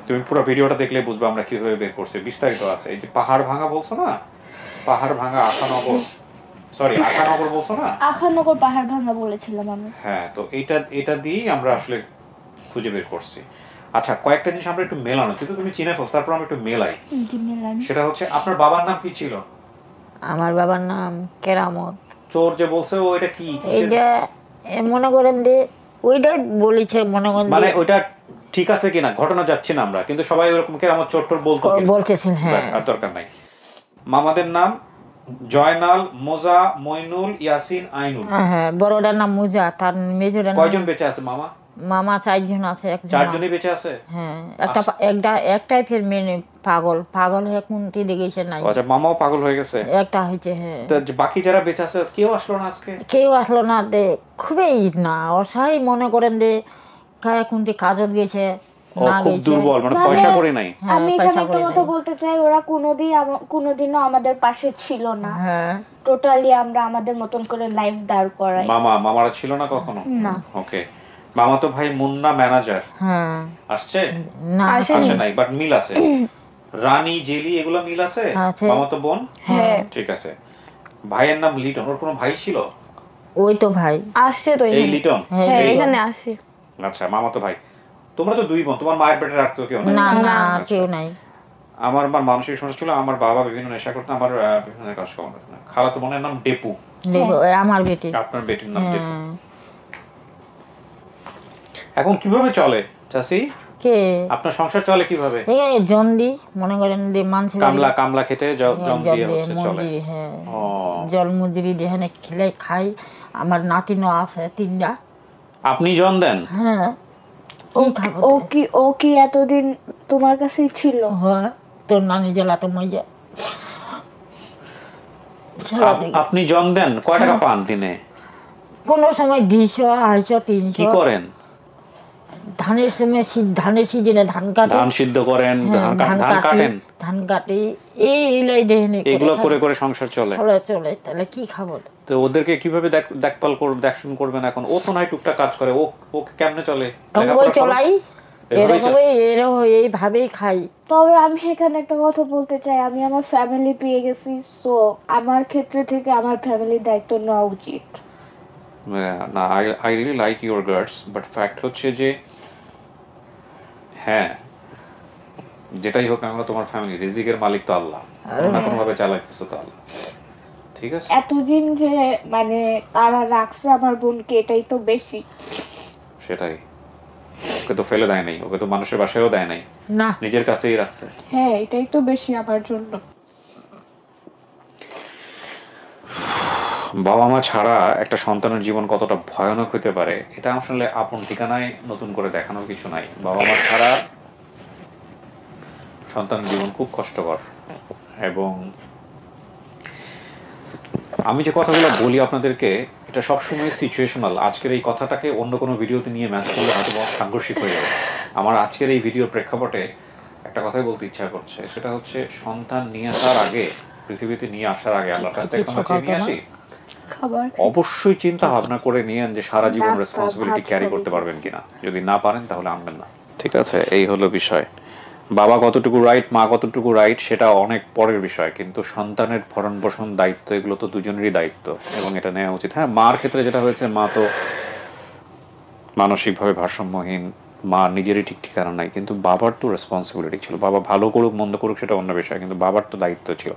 Speaker 1: তুমি পুরো ভিডিওটা দেখলে বুঝবে আমরা কিভাবে বের করছি, বিস্তারিত আছে। এই যে পাহাড় ভাঙা বলছো না, পাহাড় ভাঙা আখানগর, সরি আখানগর বলছো না,
Speaker 2: আখানগর পাহাড় ভাঙা বলেছিলাম আমি।
Speaker 1: হ্যাঁ, তো এটা দিয়েই আমরা আসলে খুঁজে বের করছি। আচ্ছা, কয়েকটা জিনিস আমরা একটু মেলানো, কিন্তু তুমি চিনে ফেলো, তারপর আমরা একটু মেলাই। সেটা হচ্ছে আপনার বাবার নাম কি ছিল?
Speaker 6: আমার বাবার নাম কেরামত।
Speaker 1: চোর যে বলছে ও এটা কি?
Speaker 6: এইটা মনে করেন যে ওইটা বলেছে, মনে করেন
Speaker 1: মানে ওইটা ঠিক আছে কিনা ঘটনা যাচ্ছে না আমরা, কিন্তু সবাই ওরকম কেরামত চোর টোর
Speaker 6: বলতেছেন। হ্যাঁ,
Speaker 1: আর দরকার নাই। মামাদের নাম জয়নাল, মোজা, মইনুল, ইয়াসিন, আইনুল।
Speaker 6: হ্যাঁ, বড়টার নাম মুজা, তার মেজরের নাম।
Speaker 1: কয়জন বেঁচে আছে মামা?
Speaker 6: মামা 4 জন আছে।
Speaker 1: চারজনই বেঁচে আছে?
Speaker 6: হ্যাঁ, একটাই ফের মেনে পাগল হয়ে কোনটি দেখেছে নাই।
Speaker 1: আচ্ছা, মামাও পাগল হয়ে গেছে?
Speaker 6: একটা হয়েছে। হ্যাঁ,
Speaker 1: তো বাকি যারা বেঁচে আছে কেউ আসলো না আজকে?
Speaker 6: কেউ আসলো না। খুবই না অসহায়, মনে করেন যে কোনটি কাজত গেছে,
Speaker 1: খুব দুর্বল, মানে পয়সা করে নাই।
Speaker 2: আমি এখানে একটা কথা বলতে চাই, ওরা কোনোদিনও আমাদের পাশে ছিল না। টোটালি আমরা আমাদের মতন করে লাইফ দাঁড় করাই।
Speaker 1: মামারা ছিল না কখনো?
Speaker 2: না।
Speaker 1: ওকে, মামা তো ভাই মুন্না ম্যানেজার আসছে না? আসে নাই, বাট মিল আছে। রানী, জেলি এগুলো মিল আছে। মামা তো বোন।
Speaker 2: হ্যাঁ,
Speaker 1: ঠিক আছে। ভাইয়ের নাম লিটন, ওর কোনো ভাই ছিল?
Speaker 6: ওই তো ভাই
Speaker 2: আসছে তো
Speaker 1: এই লিটন।
Speaker 2: হ্যাঁ, এখানে আসে।
Speaker 1: আচ্ছা, মামা তো ভাই। তোমরা তো 2 বোন, তোমার মায়ের পেটে রাখতো কেউ নাই?
Speaker 6: না, কেউ নাই।
Speaker 1: আমার মানসিক সমস্যা ছিল, আমার বাবা বিভিন্ন নেশা করতো, আমার বিভিন্ন কাজ করতো। খালাতো বোনের নাম ডেপু।
Speaker 6: আমার বেটি।
Speaker 1: আপনার বেটির নাম ডেপু। এখন কিভাবে চলে চাচি?
Speaker 6: কে
Speaker 1: আপনার সংসার চলে কিভাবে?
Speaker 6: এই জন্দি, মনে করেন যে মানুষ
Speaker 1: কামলা খেতে জন দিয়ে হচ্ছে চলে।
Speaker 6: হ্যাঁ, জল মজুরি যেখানে খেলে খাই। আমার নাতিনও আছে 3টা।
Speaker 1: আপনি জন দেন?
Speaker 6: হ্যাঁ।
Speaker 2: ও কি এতদিন তোমার কাছেই ছিল?
Speaker 6: হ্যাঁ, তোর নানি জ্বালা তো মজা।
Speaker 1: আপনি জন দেন? কয় টাকা পান দিনে?
Speaker 6: কোন সময় 200, 250, 300।
Speaker 1: কি করেন?
Speaker 6: ধানের সময় ধানের সিজনে ধান কাটেন।
Speaker 1: ধান সিদ্ধ করেন, ধান কাটেন,
Speaker 6: ধান কাটি, এইলাই দেহেনি
Speaker 1: এগুলো করে সংসার চলে।
Speaker 6: তাহলে কি খাবো?
Speaker 1: তো ওদেরকে কিভাবে দেখশন করবেন এখন? ও তো নাই টুকটাক কাজ করে, ও কেমনে চলে?
Speaker 6: চলাই এইভাবেই খাই।
Speaker 2: তবে আমি এখানে একটা কথা বলতে চাই, আমি আমার ফ্যামিলি পেয়ে গেছি, সো আমার ক্ষেত্রে থেকে আমার ফ্যামিলির দায়িত্ব নেওয়া উচিত।
Speaker 1: না, I really like your guards, but fact হচ্ছে যে হ্যাঁ, যেটাই হোক না কেন তোমার ফ্যামিলি, রিজিকের মালিক তো আল্লাহ, না কোনো ভাবে চালাইতেছো তো আল্লাহ। ঠিক আছে,
Speaker 2: এতদিন যে মানে তারা রাখছে আমার বোনকে, এটাই তো বেশি।
Speaker 1: সেটাই, ওকে তো ফেলে দেয় নাই, ওকে তো মানুষের বাসায়ও দেয় নাই, না নিজের কাছেই রাখছে।
Speaker 2: হ্যাঁ, এটাই তো বেশি আমার জন্য।
Speaker 1: বাবা মা ছাড়া একটা সন্তানের জীবন কতটা ভয়ানক হতে পারে, এটা আসলে আপন ঠিকানায় নতুন করে দেখানোর কিছু নাই। বাবা মা ছাড়া সন্তানের জীবন খুব কষ্টকর। এবং আমি যে কথাগুলো বলি আপনাদেরকে, এটা সবসময় সিচুয়েশনাল। আজকের এই কথাটাকে অন্য কোনো ভিডিওতে নিয়ে ম্যাচ করলে হয়তো সাংঘর্ষিক হয়ে যাবে। আমার আজকের এই ভিডিওর প্রেক্ষাপটে একটা কথাই বলতে ইচ্ছা করছে, সেটা হচ্ছে সন্তান নিয়ে আসার আগে, পৃথিবীতে নিয়ে আসার আগে আল্লাহর কাছ থেকে আমরা চেয়ে নিয়ে আসি, অবশ্যই চিন্তা ভাবনা করে নিয়েন যে সারা জীবন রেসপন্সিবিলিটি ক্যারি করতে পারবেন কিনা। যদি না পারেন তাহলে আনবেন না। ঠিক আছে, এই হলো বিষয়। বাবা কতটুকু রাইট, মা কতটুকু রাইট, সেটা অনেক পরের বিষয়, কিন্তু সন্তানের ভরণ পোষণ দায়িত্ব, এগুলো তো দুজনেরই দায়িত্ব এবং এটা নেওয়া উচিত। হ্যাঁ, মার ক্ষেত্রে যেটা হয়েছে, মা তো মানসিকভাবে ভারসাম্যহীন, মা নিজেরই ঠিক ঠিকানা নাই, কিন্তু বাবার তো রেসপন্সিবিলিটি ছিল। বাবা ভালো করুক মন্দ করুক সেটা অন্য বিষয়, কিন্তু বাবার তো দায়িত্ব ছিল।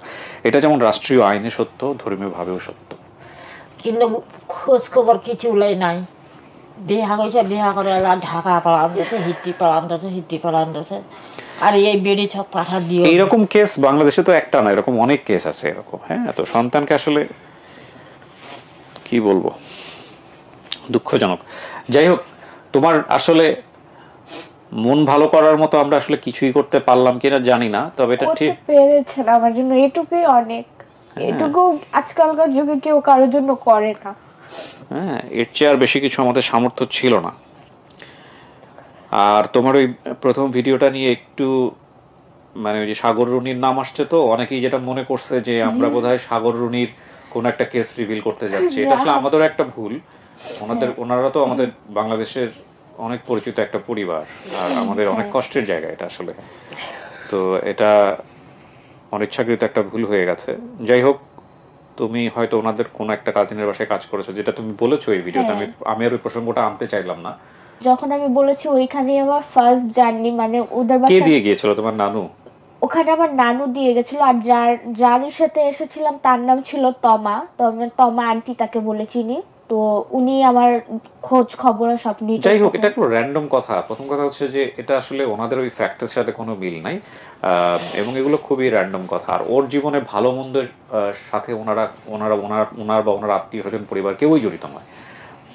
Speaker 1: এটা যেমন রাষ্ট্রীয় আইনে সত্য, ধর্মীয়ভাবেও সত্য।
Speaker 6: কিন্তু খোঁজ খবর কিছু নাই। বিহা কইছে, বিহা করে ঢাকা পালান দিয়েছে, হিট্টি পালান দিয়েছে, আর এই বেড়ি সব পাঠা দিয়ে।
Speaker 1: এইরকম কেস বাংলাদেশে তো একটা না, এরকম অনেক কেস আছে এরকম। হ্যাঁ, তো সন্তানকে আসলে কি বলবো, দুঃখজনক। যাই হোক, তোমার আসলে মন ভালো করার মতো আমরা আসলে কিছুই করতে পারলাম কিনা জানি না, তবে এটা ঠিক
Speaker 2: পেরেছেন আমার জন্য, এটুকুই অনেক। এটুকু আজকালকার যুগে কেউ কারোর জন্য করে না।
Speaker 1: হ্যাঁ, এর চেয়ে আর বেশি কিছু আমাদের সামর্থ্য ছিল না। আর তোমার ওই প্রথম ভিডিওটা নিয়ে একটু মানে ওই যে সাগর রুনির নাম আসছে, তো অনেকেই যেটা মনে করছে যে আমরা বোধহয় সাগর রুনির কোন একটা কেস রিভিল করতে যাচ্ছি, এটা আসলে আমাদেরও একটা ভুল। ওনারা তো আমাদের বাংলাদেশের অনেক পরিচিত একটা পরিবার, আর আমাদের অনেক কষ্টের জায়গা এটা আসলে। তো এটা অনিচ্ছাকৃত একটা ভুল হয়ে গেছে। যাই হোক, তুমি হয়তো ওনাদের কোনো একটা কাজিনের বাসায় কাজ করেছো, যেটা তুমি বলেছো এই ভিডিওতে। আমি আর ওই প্রসঙ্গটা আনতে চাইলাম না।
Speaker 2: যখন আমি বলেছি ওইখানে আমার ফার্স্ট জার্নি, মানে ওদের
Speaker 1: কে দিয়ে গিয়েছিল? তোমার নানু?
Speaker 2: ওখানে আমার নানু দিয়ে গেছিল, আর যার সাথে এসেছিলাম তার নাম ছিল তমা। তমা আন্টি তাকে বলে চিনি। তো উনি আমার খোঁজ খবর সব নিয়ে।
Speaker 1: যাই হোক, এটা একটু র্যান্ডম কথা। প্রথম কথা হচ্ছে যে এটা আসলে ওনাদের ওই ফ্যাক্টের সাথে কোনো মিল নাই, এবং এগুলো খুবই র্যান্ডম কথা। আর ওর জীবনে ভালো মন্দের সাথে ওনার বা ওনার আত্মীয় স্বজন পরিবার কেউই জড়িত নয়।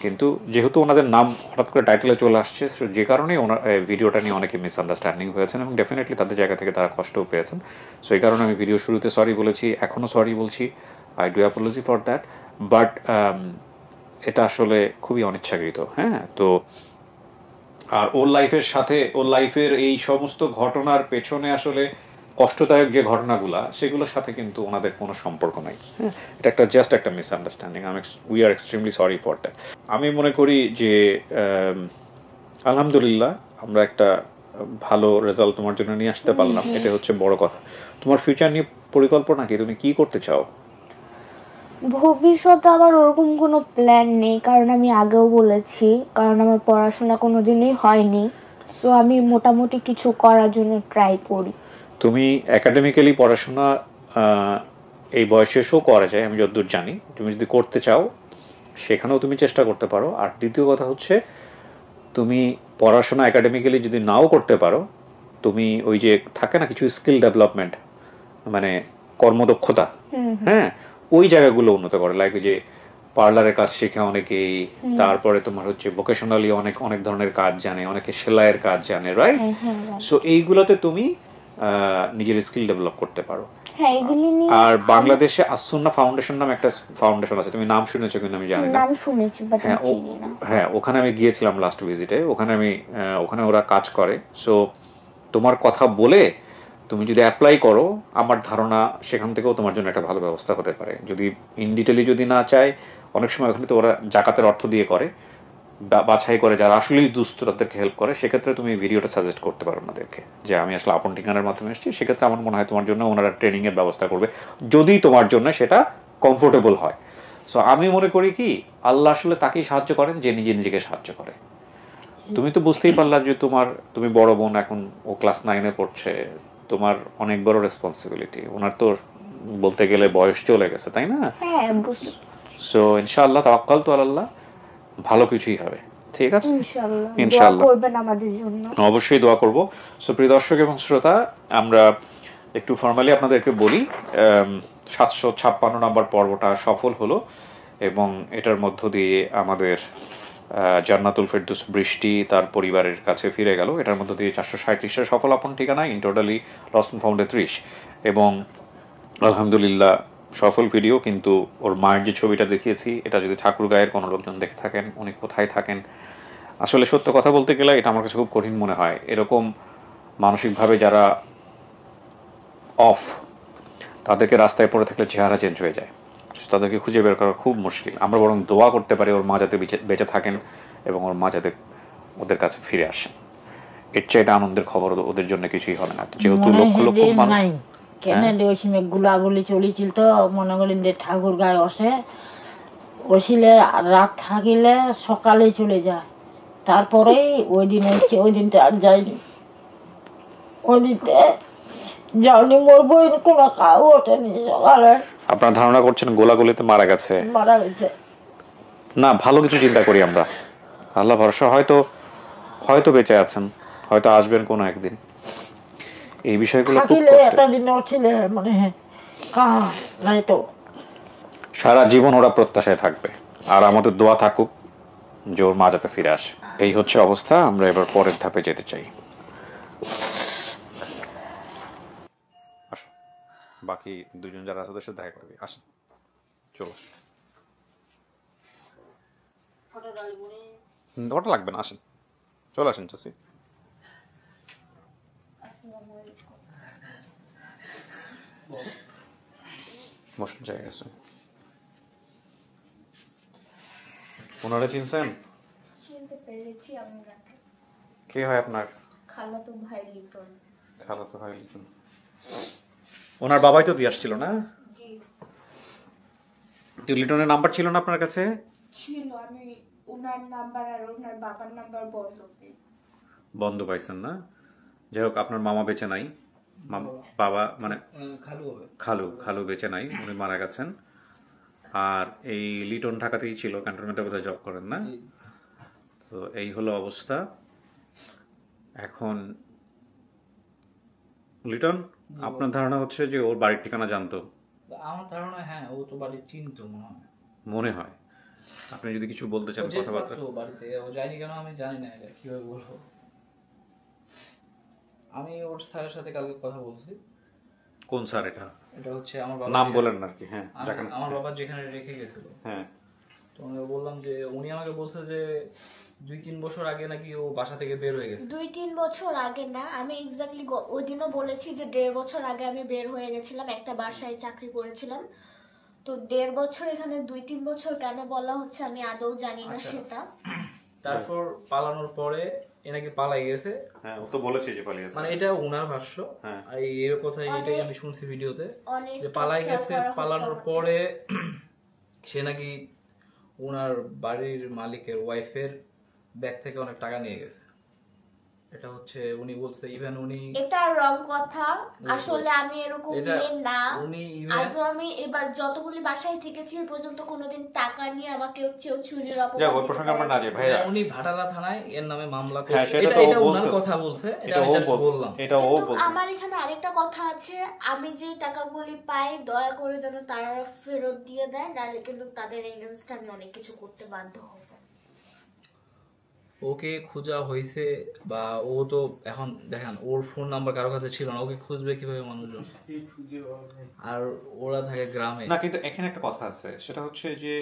Speaker 1: কিন্তু যেহেতু ওনাদের নাম হঠাৎ করে টাইটেলে চলে আসছে, যে কারণেই ওনার ভিডিওটা নিয়ে অনেকে মিসআন্ডারস্ট্যান্ডিং হয়েছেন, এবং ডেফিনেটলি তাদের জায়গা থেকে তারা কষ্টও পেয়েছেন। সো এই কারণে আমি ভিডিও শুরুতে সরি বলেছি, এখনও সরি বলছি। I do Apology for that. But এটা আসলে খুবই অনিচ্ছাকৃত। হ্যাঁ, তো আর ওর লাইফের এই সমস্ত ঘটনার পেছনে আসলে কষ্টদায়ক যে ঘটনাগুলা, সেগুলোর সাথে কিন্তু ওনাদের কোনো সম্পর্ক নাই। হ্যাঁ, এটা জাস্ট একটা misunderstanding. We are extremely sorry for that. আমি মনে করি যে আলহামদুলিল্লাহ আমরা একটা ভালো রেজাল্ট তোমার জন্য নিয়ে আসতে পারলাম, এটা হচ্ছে বড় কথা। তোমার ফিউচার নিয়ে পরিকল্পনা কি? তুমি কি করতে চাও?
Speaker 2: ভবিষ্যতে আমার ওরকম কোনো প্ল্যান নেই, কারণ আমি আগেও বলেছি, কারণ আমার পড়াশোনা কোনোদিনই হয়নি। সো আমি মোটামুটি কিছু করার জন্য ট্রাই করি।
Speaker 1: তুমি একাডেমিক্যালি পড়াশোনা এই বয়সে এসেও করা যায়, আমি যতদূর জানি। তুমি যদি করতে চাও সেখানেও তুমি চেষ্টা করতে পারো। আর দ্বিতীয় কথা হচ্ছে, তুমি পড়াশোনা একাডেমিক্যালি যদি নাও করতে পারো, তুমি ওই যে থাকে না কিছু স্কিল ডেভেলপমেন্ট, মানে কর্মদক্ষতা, হ্যাঁ, ওই জায়গাগুলো উন্নত করে। লাইক যে পার্লারের কাজ শেখে অনেকেই, তারপরে তোমার হচ্ছে ভোকেশনালি অনেক ধরনের কাজ জানে, অনেকে সেলাইয়ের কাজ জানে, রাইট? সো এইগুলোতে তুমি নিজের স্কিল ডেভেলপ করতে পারো। আর বাংলাদেশে আসুন্না ফাউন্ডেশন নামে একটা ফাউন্ডেশন আছে, তুমি নাম শুনেছো কিনা আমি জানি না। হ্যাঁ, ওখানে আমি গিয়েছিলাম লাস্ট ভিজিটে। ওখানে ওরা কাজ করে। সো তোমার কথা বলে তুমি যদি অ্যাপ্লাই করো, আমার ধারণা সেখান থেকেও তোমার জন্য একটা ভালো ব্যবস্থা হতে পারে। যদি ইন ডিটেলি যদি না চায়, অনেক সময় ওখানে তো ওরা জাকাতের অর্থ দিয়ে করে, বাছাই করে যারা আসলেই দুস্থ তাদেরকে হেল্প করে। সেক্ষেত্রে তুমি ভিডিওটা সাজেস্ট করতে পারো ওনাদেরকে, যে আমি আসলে আপন ঠিকানার মাধ্যমে এসেছি। সেক্ষেত্রে আমার মনে হয় তোমার জন্য ওনারা ট্রেনিংয়ের ব্যবস্থা করবে, যদি তোমার জন্য সেটা কমফোর্টেবল হয়। সো আমি মনে করি কি, আল্লাহ আসলে তাকেই সাহায্য করেন যে নিজেকে সাহায্য করে। তুমি তো বুঝতেই পারলা যে তুমি বড় বোন, এখন ও ক্লাস 9-এ পড়ছে, তোমার অনেক বড় রেসপন্সিবিলিটি। ওনার তো বলতে গেলে বয়স চলে গেছে, তাই না? সো ইনশাআল্লাহ, তাওয়াক্কালতু আলাল্লাহ, ভালো কিছুই হবে। ঠিক আছে, ইনশাআল্লাহ অবশ্যই দোয়া করব। সো প্রিয় দর্শক এবং শ্রোতা, আমরা একটু ফর্মালি আপনাদেরকে বলি, 756 নম্বর পর্বটা সফল হলো, এবং এটার মধ্য দিয়ে আমাদের জান্নাতুল ফেরদৌস বৃষ্টি তার পরিবারের কাছে ফিরে গেল। এটার মধ্য দিয়ে 437টা সফল আপন ঠিকানা, ইন টোটালি লস্ট এন্ড ফাউন্ডে 30। এবং আলহামদুলিল্লাহ সফল ভিডিও। কিন্তু ওর মায়ের যে ছবিটা দেখিয়েছি, এটা যদি ঠাকুরগাঁয়ের কোনো লোকজন দেখে থাকেন, উনি কোথায় থাকেন, আসলে সত্য কথা বলতে গেলে এটা আমার কাছে খুব কঠিন মনে হয়। এরকম মানসিকভাবে যারা অফ, তাদেরকে রাস্তায় পড়ে থাকলে চেহারা চেঞ্জ হয়ে যায়, তাদেরকে খুঁজে বের করা খুব মুশকিল। আমরা বরং দোয়া করতে পারি ওর মা যাতে বেঁচে থাকেন এবং ওর মা যাতে ওদের কাছে ফিরে আসেন। এর চাইতে আনন্দের খবর ওদের জন্য কিছুই হবে না, যেহেতু লক্ষ লক্ষ মানুষ
Speaker 6: ওই সময় গুলাগুলি চলিছিল। তো মনে করেন যে ঠাকুর গায়ে বসে বসিলে রাত থাকিলে সকালে চলে যায়। তারপরে ওই দিনটা আর যায়নি। ওই দিনতে যাওনি, মোর বই কোনো খাও ওঠেনি সকালে।
Speaker 1: আপনার ধারণা করছেন গোলাগুলিতে মারা গেছে? না, ভালো কিছু চিন্তা করি আমরা, আল্লাহ ভরসা। হয়তো বেঁচে আছেন, হয়তো আসবেন কোনো একদিন। এই বিষয়গুলো খুব
Speaker 6: মানে নাই তো
Speaker 1: সারা জীবন ওরা প্রত্যাশায় থাকবে। আর আমাদের দোয়া থাকুক যে ওর মা যাতে ফিরে আসে। এই হচ্ছে অবস্থা। আমরা এবার পরের ধাপে যেতে চাই। আসো, বাকি দুজন যারা আছে ওদের সাথে দেখা করবি। আসেন, চলো। ওটা লাগবে না, আসেন, চলে আসেন চাচি। বসুন, জায়গা আছে। ওনারা চিনছেন?
Speaker 2: চিনতে পেরেছি আমি ওনাকে।
Speaker 1: কে হয় আপনার?
Speaker 2: খালাতো ভাই লিটন।
Speaker 1: খালাতো ভাই লিটন। ওনার বাবাই তো দিয়ে আসছিল না?
Speaker 2: জি
Speaker 1: তো লিটনের নাম্বার ছিল না আপনার কাছে?
Speaker 2: ছিল, আমি ওনার নাম্বার আর ওনার বাবার নাম্বার
Speaker 1: বন্ধ পাইছেন না? যাই হোক, আপনার মামা বেঁচে নাই, বাবা মানে খালু বেঁচে নাই, উনি মারা গেছেন। আর এই লিটন ঢাকাতেই ছিল, ক্যান্টনমেন্টে বোধহয় জব করেন না? তো এই হলো অবস্থা এখন। লিটন, আপনার ধারণা হচ্ছে যে ওর বাড়ির ঠিকানা জানতো?
Speaker 3: আমার ধারণা হ্যাঁ, ও তো বাড়ি চিনতো
Speaker 1: মনে হয়। আপনি যদি কিছু বলতে চান কথাবার্তা।
Speaker 3: বাড়িতে ও যায়নি কেন আমি জানি না, এটা কিভাবে বলবো। আমি ওর স্যারের সাথে কালকে কথা বলছি।
Speaker 1: কোন স্যার এটা?
Speaker 3: এটা হচ্ছে আমার বাবা,
Speaker 1: নাম বলেন না কি? হ্যাঁ,
Speaker 3: আমার বাবা যেখানে রেখে গেছিল।
Speaker 1: হ্যাঁ,
Speaker 3: তো আমি বললাম যে উনি আমাকে বলছে যে 2-3 বছর আগে নাকি ও বাসা থেকে বের হয়ে গেছে।
Speaker 2: 2-3 বছর আগে না, আমি এক্স্যাক্টলি ওই দিনও বলেছি যে 1.5 বছর আগে আমি বের হয়ে গেছিলাম, একটা বাসায় চাকরি করেছিলাম। তো 1.5 বছর, এখানে 2-3 বছর কেন বলা হচ্ছে আমি আদৌ জানি না সেটা।
Speaker 3: তারপর পালানোর পরে এ নাকি পালাই গেছে।
Speaker 1: হ্যাঁ, ও তো বলেছে যে পালিয়ে গেছে।
Speaker 3: মানে এটা ওনার ভাষ্য।
Speaker 1: হ্যাঁ,
Speaker 3: আর এর কথাই এটাই আমি শুনছি ভিডিওতে, যে পালাই গেছে। পালানোর পরে সে নাকি ওনার বাড়ির মালিকের ওয়াইফের ব্যাগ থেকে অনেক টাকা নিয়ে গেছে। এটা হচ্ছে উনি বলছে। ইভেন উনি,
Speaker 2: এটা রং কথা, আসলে আমি এরকম মেয়ে না। আগে আমি এবার যতগুলি বাসায় থেকেছি এ পর্যন্ত কোনোদিন টাকা নিয়ে আমাকে কেউ চুরির
Speaker 3: উনি ভাটারা থানায় এর নামে মামলা
Speaker 1: হ্যাঁ,
Speaker 3: করেছে। এটা ওনার কথা বলছে, এটা আমি জাস্ট বললাম।
Speaker 1: এটা ও বলছে।
Speaker 2: আমার এখানে আরেকটা কথা আছে, আমি যে টাকাগুলি পাই দয়া করে যেন তারা ফেরত দিয়ে দেয়, নাহলে কিন্তু তাদের এগেইনস্টে আমি অনেক কিছু করতে বাধ্য হব।
Speaker 3: ওকে খোঁজা হয়েছে, বা ও তো এখন দেখেন ওর ফোন নাম্বার কারো কাছে ছিল না, ওকে খুঁজবে কিভাবে মানুষজন? আর ওরা থাকে গ্রামে
Speaker 1: না। কিন্তু এখানে একটা কথা আছে, সেটা হচ্ছে যে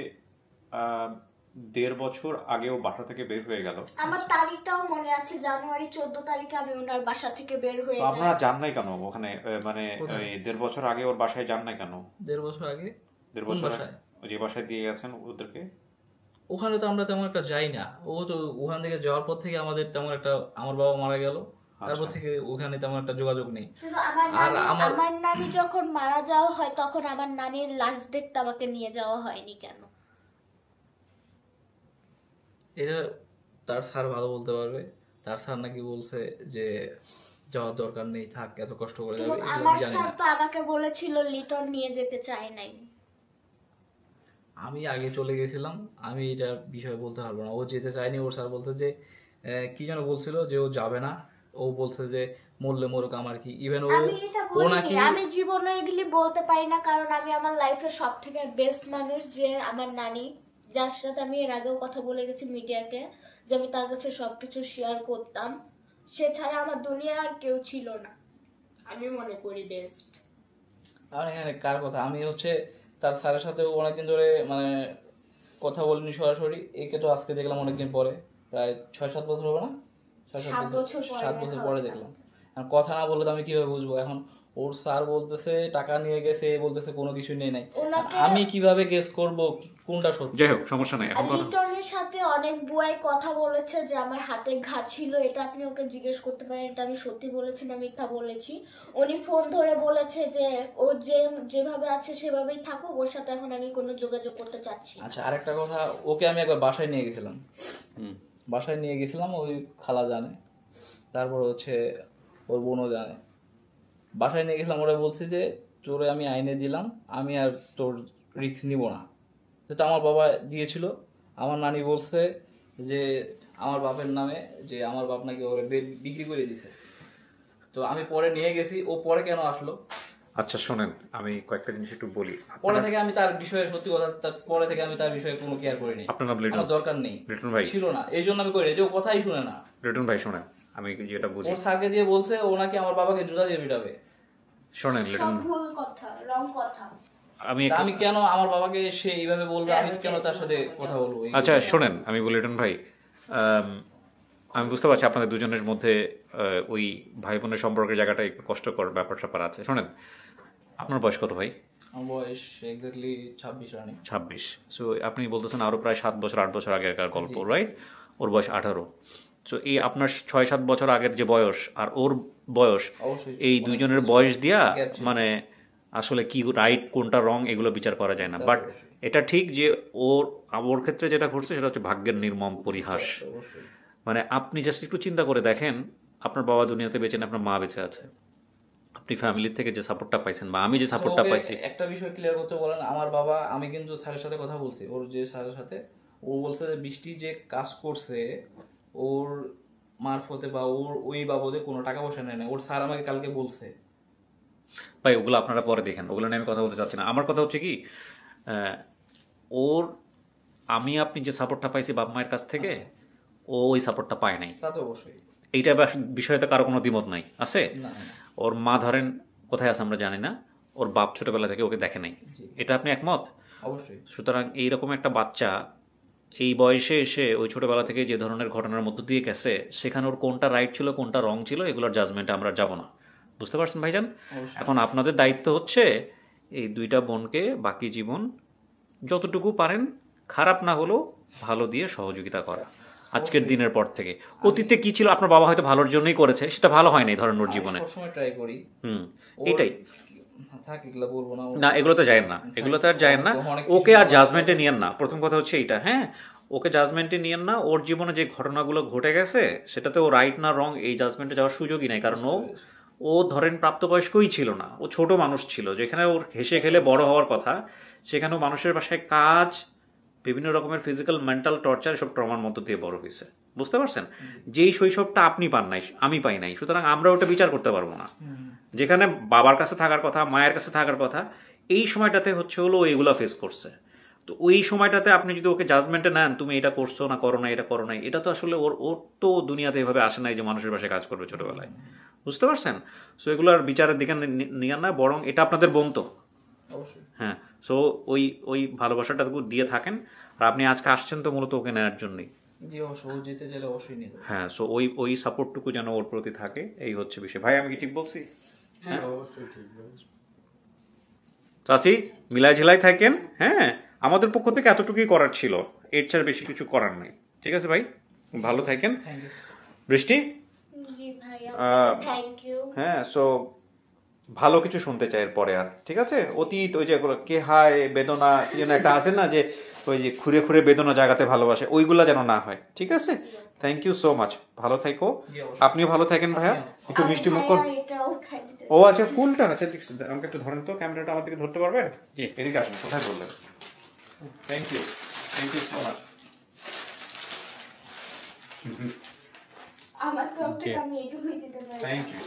Speaker 1: 1.5 বছর আগেও বাসা থেকে বের হয়ে গেল।
Speaker 2: আমার তারিখটাও মনে আছে, জানুয়ারি 14 তারিখে আমি ওনার বাসা থেকে বের হয়ে যাই।
Speaker 1: আপনারা যান নাই কেন ওখানে? মানে 1.5 বছর আগে ওর বাসায় যান নাই কেন?
Speaker 3: 1.5 বছর আগে?
Speaker 1: 1.5 বছর যে বাসায় দিয়ে গেছেন ওদেরকে,
Speaker 3: ওখানে তো আমরা তেমন একটা যাই না। ও তো ওখান থেকে যাওয়ার পর থেকে আমাদের তেমন একটা, আমার বাবা মারা গেল, তারপর থেকে ওখানে তেমন একটা যোগাযোগ নেই।
Speaker 2: আর আমার নানি যখন মারা যাওয়া হয় তখন আমার নানির লাশ দেখতে আমাকে নিয়ে যাওয়া হয়নি কেন?
Speaker 3: এটা তার স্যার ভালো বলতে পারবে। তার স্যার নাকি বলছে যে যাওয়ার দরকার নেই, থাক, এত কষ্ট করে যাবে।
Speaker 2: আমার স্যার তো আমাকে বলেছিল লিটন নিয়ে যেতে চায় নাই।
Speaker 3: আমি আগে চলে গেছিলাম, আমি এটা বিষয়ে বলতে পারবো না। ও যেতে চায়নি। ওর স্যার বলছে যে কি যেন বলছিল, যে ও যাবে না। ও বলছে যে মরলে মরুক, আমার কি। ইভেন ও নাকি,
Speaker 2: আমি জীবনে এগুলি বলতে পারি না, কারণ আমি আমার লাইফের সব থেকে বেস্ট মানুষ যে আমার নানি, যার সাথে আমি এর আগেও কথা বলে গেছি মিডিয়াতে, যে আমি তার কাছে সবকিছু শেয়ার করতাম। সে ছাড়া আমার দুনিয়া আর কেউ ছিল না, আমি মনে করি বেস্ট।
Speaker 3: এখানে কার কথা? আমি হচ্ছে তার স্যারের সাথে অনেকদিন ধরে মানে কথা বলিনি সরাসরি। একে তো আজকে দেখলাম অনেকদিন পরে, প্রায় 6-7 বছর হবে না? 7 বছর পরে দেখলাম। কথা না বললে তো আমি কিভাবে বুঝবো? এখন ওর স্যার বলতেছে টাকা নিয়ে গেছে, বলতেছে কোনো কিছু নেই নাই, আমি কিভাবে গেস করব কোনটা সত্যি?
Speaker 1: যাই হোক, সমস্যা নাই।
Speaker 2: লিটনের সাথে অনেক বুয়াই কথা বলেছে যে আমার হাতে ঘা ছিল, এটা আপনি ওকে জিজ্ঞেস করতে পারেন, এটা আমি সত্যি বলেছি না মিথ্যা বলেছি। উনি ফোন ধরে বলেছে যে ও যেভাবে আছে সেভাবেই থাকুক, ওর সাথে এখন আমি কোনো যোগাযোগ করতে চাচ্ছি।
Speaker 3: আচ্ছা, আরেকটা কথা, ওকে আমি একবার বাসায় নিয়ে গেছিলাম। ওই খালা জানে, তারপর হচ্ছে ওর বোনও জানে। বাসায় নিয়ে গেছিলাম, ওরা বলছে যে তোরে আমি আইনে দিলাম, আমি আর তোর রিস্ক নিব না। তো আমার বাবা দিয়েছিল। আমার নানি বলছে যে আমার বাপের নামে, যে আমার বাপ নাকি ওরে বিক্রি করে দিছে। তো আমি পরে নিয়ে গেছি। ও পরে কেন আসলো?
Speaker 1: আচ্ছা শোনেন, আমি কয়েকটা জিনিস একটু বলি।
Speaker 3: পরে থেকে আমি তার বিষয়ে, সত্যি কথা, পরে থেকে আমি তার বিষয়ে কোনো কেয়ার করিনি।
Speaker 1: আপনার নাম লিটন?
Speaker 3: আমার দরকার নেই,
Speaker 1: লিটন ভাই
Speaker 3: ছিল না, এই জন্য আমি করি, যে ও কথাই শুনে না।
Speaker 1: লিটন ভাই শোনেন, আমি যেটা বুঝি,
Speaker 3: ওর স্যারকে দিয়ে বলছে ও নাকি আমার বাবাকে জুতা দিয়ে পিটাবে।
Speaker 1: শোনেন লিটন,
Speaker 2: ভুল কথা, রং কথা।
Speaker 3: আমি কেন আমার বাবাকে সে এইভাবে বলবে, আমি কেন তার সাথে কথা বলবো?
Speaker 1: আচ্ছা শোনেন, আমি বলি লিটন ভাই, আমি বুঝতে পারছি আপনাদের দুজনের মধ্যে ওই ভাই বোনের সম্পর্কের জায়গাটা একটু কষ্টকর ব্যাপার স্যাপার আছে। শোনেন, আপনার বয়স কত ভাই?
Speaker 3: আমার বয়স এক্স্যাক্টলি 26 রানিং।
Speaker 1: 26। সো আপনি বলতেছেন আরো প্রায় 7 বছর 8 বছর আগেকার গল্প, রাইট? ওর বয়স 18। সো এই আপনার 6-7 বছর আগের যে বয়স আর ওর বয়স, এই দুইজনের বয়স দিয়া মানে আসলে কি রাইট কোনটা রং এগুলো বিচার করা যায় না। বাট এটা ঠিক যে ওর ক্ষেত্রে যেটা ঘটছে সেটা হচ্ছে ভাগ্যের নির্মম পরিহাস। মানে আপনি জাস্ট একটু চিন্তা করে দেখেন, আপনার বাবা দুনিয়াতে বেঁচে নেই, আপনার মা বেঁচে আছে, আপনি ফ্যামিলির থেকে যে সাপোর্টটা পাইছেন বা আমি যে সাপোর্টটা পাইছি।
Speaker 3: একটা বিষয় ক্লিয়ার করতে বলেন, আমার বাবা, আমি কিন্তু স্যারের সাথে কথা বলছি, ওর যে স্যারের সাথে, ও বলছে যে বৃষ্টি যে কাজ করছে ওর মারফতে বা ওর ওই বাবদে কোনো টাকা পয়সা নেয় না, ওর স্যার আমাকে কালকে বলছে।
Speaker 1: ভাই ওগুলো আপনারা পরে দেখেন, ওগুলো নিয়ে আমি কথা বলতে চাচ্ছি না। আমার কথা হচ্ছে কি, ওর আমি আপনি যে সাপোর্টটা পাইছি বাবা মায়ের কাছ থেকে, ও ওই সাপোর্টটা পায় নাই।
Speaker 3: তা তো অবশ্যই,
Speaker 1: এইটা বিষয়ে তো কারো কোনো দ্বিমত নাই, আছে? ওর মা ধরেন কোথায় আছে আমরা জানি না, ওর বাপ ছোটবেলা থেকে ওকে দেখে নাই, এটা আপনি একমত?
Speaker 3: অবশ্যই।
Speaker 1: সুতরাং এইরকম একটা বাচ্চা এই বয়সে এসে ওই ছোটবেলা থেকে যে ধরনের ঘটনার মধ্য দিয়ে গেছে, সেখানে ওর কোনটা রাইট ছিল কোনটা রং ছিল এগুলোর জাজমেন্টে আমরা যাব না, বুঝতে পারছেন ভাইজান? এখন আপনাদের দায়িত্ব হচ্ছে এই দুইটা বোনকে বাকি জীবন যতটুকু পারেন, খারাপ না হলেও ভালো দিয়ে সহযোগিতা করা আজকের দিনের পর থেকে। অতীতে কি ছিল, আপনার বাবা হয়তো ভালোর জন্যই করেছে, সেটা ভালো হয় নাই ধরেন ওর জীবনে,
Speaker 3: সবসময় ট্রাই করি।
Speaker 1: এটাই
Speaker 3: থাক, এগুলো বলবো না,
Speaker 1: না এগুলোতে যায় না, এগুলোতে আর যায় না। ওকে আর জাজমেন্টে নিয়েন না, প্রথম কথা হচ্ছে এইটা। হ্যাঁ, ওকে জাজমেন্টে নিয়েন না। ওর জীবনে যে ঘটনাগুলো ঘটে গেছে সেটাতে ও রাইট না রং এই জাজমেন্টে যাওয়ার সুযোগই নাই, কারণ ও ধরেন প্রাপ্তবয়স্কই ছিল না, ও ছোট মানুষ ছিল। যেখানে ওর হেসে খেলে বড় হওয়ার কথা, সেখানেও মানুষের বাসায় কাজ, বিভিন্ন রকমের ফিজিক্যাল মেন্টাল টর্চার, এসব ট্রমার মধ্য দিয়ে বড় হয়েছে, বুঝতে পারছেন? যেই শৈশবটা আপনি পান নাই, আমি পাই নাই, সুতরাং আমরা ওটা বিচার করতে পারবো না। যেখানে বাবার কাছে থাকার কথা, মায়ের কাছে থাকার কথা, এই সময়টাতে হচ্ছে হলো এইগুলা ফেস করছে। তো ওই সময়টাতে আপনি যদি ওকে জাজমেন্টে নেন, তুমি এটা করছো না, করো না, এটা করো নাই, এটা তো আসলে ওর তো দুনিয়াতে এভাবে আসে নাই যে মানুষের বাসায় কাজ করবে ছোটবেলায়, বুঝতে পারছেন? সো এগুলোর বিচারের দিকে নিয়ে না, বরং এটা আপনাদের বোন তো, হ্যাঁ। সো ওই ভালোবাসাটা দিয়ে থাকেন। আর আপনি আজকে আসছেন তো মূলত ওকে নেওয়ার জন্যই। হ্যাঁ, সো ওই সাপোর্টটুকু যেন ওর প্রতি থাকে, এই হচ্ছে বিষয়। ভাই আমি কি ঠিক বলছি? হ্যাঁ অবশ্যই ঠিক বলছি। চাচি মিলাই ঝিলাই থাকেন। হ্যাঁ, আমাদের পক্ষ থেকে এতটুকুই করার ছিল, এর চেয়ে বেশি কিছু করার নেই। ঠিক আছে ভাই, ভালো থাকেন। বৃষ্টি, হ্যাঁ, সো ভালো কিছু শুনতে চাই এরপরে আর, ঠিক আছে? অতীত ওই যেগুলো কে হায় বেদনা কি যেন একটা আছে না, যে ওই যে খুঁড়ে খুঁড়ে বেদনা জাগাতে ভালোবাসে, ওইগুলা যেন না হয়, ঠিক আছে? থ্যাংক ইউ সো মাচ, ভালো থাকো। আপনিও ভালো থাকেন ভাইয়া, একটু মিষ্টি মুখ করুন। ও আচ্ছা, ফুলটা আচ্ছা, আমাকে একটু ধরেন তো, ক্যামেরাটা আমার দিকে ধরতে পারবেন? জি, এদিকে আসুন, কোথায় বললেন? Thank you so much.
Speaker 2: আমার তরফ থেকে আমি এইটুকুই দিতে পারি।
Speaker 1: থ্যাংক ইউ,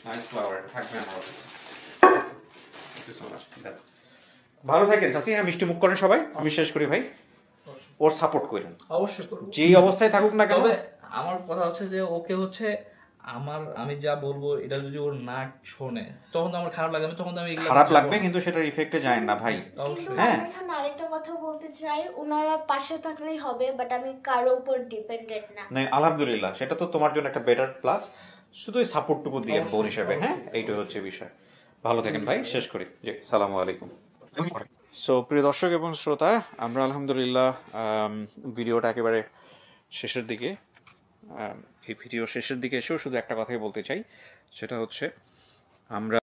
Speaker 1: নাইস ফ্লাওয়ার, থাকবে আমার কাছে। Thank you so much. ভালো থাকেন চাচি, হ্যাঁ মিষ্টি মুখ করেন সবাই। আমি শেষ করি ভাই, ওর সাপোর্ট করেন
Speaker 3: অবশ্যই করব,
Speaker 1: যেই অবস্থায় থাকুক না কেন।
Speaker 3: আমার কথা হচ্ছে যে ওকে হচ্ছে আমি যা বলবো এটা যদি ওর না শোনে তখন তো আমার খারাপ লাগবে, তখন তো আমি
Speaker 1: খারাপ লাগবে, কিন্তু সেটার ইফেক্টে যায় না ভাই।
Speaker 2: হ্যাঁ, আমি এখানে আরেকটা কথা বলতে চাই, ওনারা পাশে থাকলেই হবে, বাট আমি কারো উপর ডিপেন্ডেন্ট না।
Speaker 1: না, আলহামদুলিল্লাহ, সেটা তো তোমার জন্য একটা বেটার প্লাস। শুধু এই সাপোর্টটুকু দিয়ে বোন হিসেবে, হ্যাঁ, এইটাই হচ্ছে বিষয়। ভালো থাকেন ভাই, শেষ করি। জি, আসসালামু আলাইকুম। সো প্রিয় দর্শক এবং শ্রোতা, আমরা আলহামদুলিল্লাহ ভিডিওটা একেবারে শেষের দিকে, এই ভিডিও শেষের দিকে এসেও শুধু একটা কথাই বলতে চাই, সেটা হচ্ছে আমরা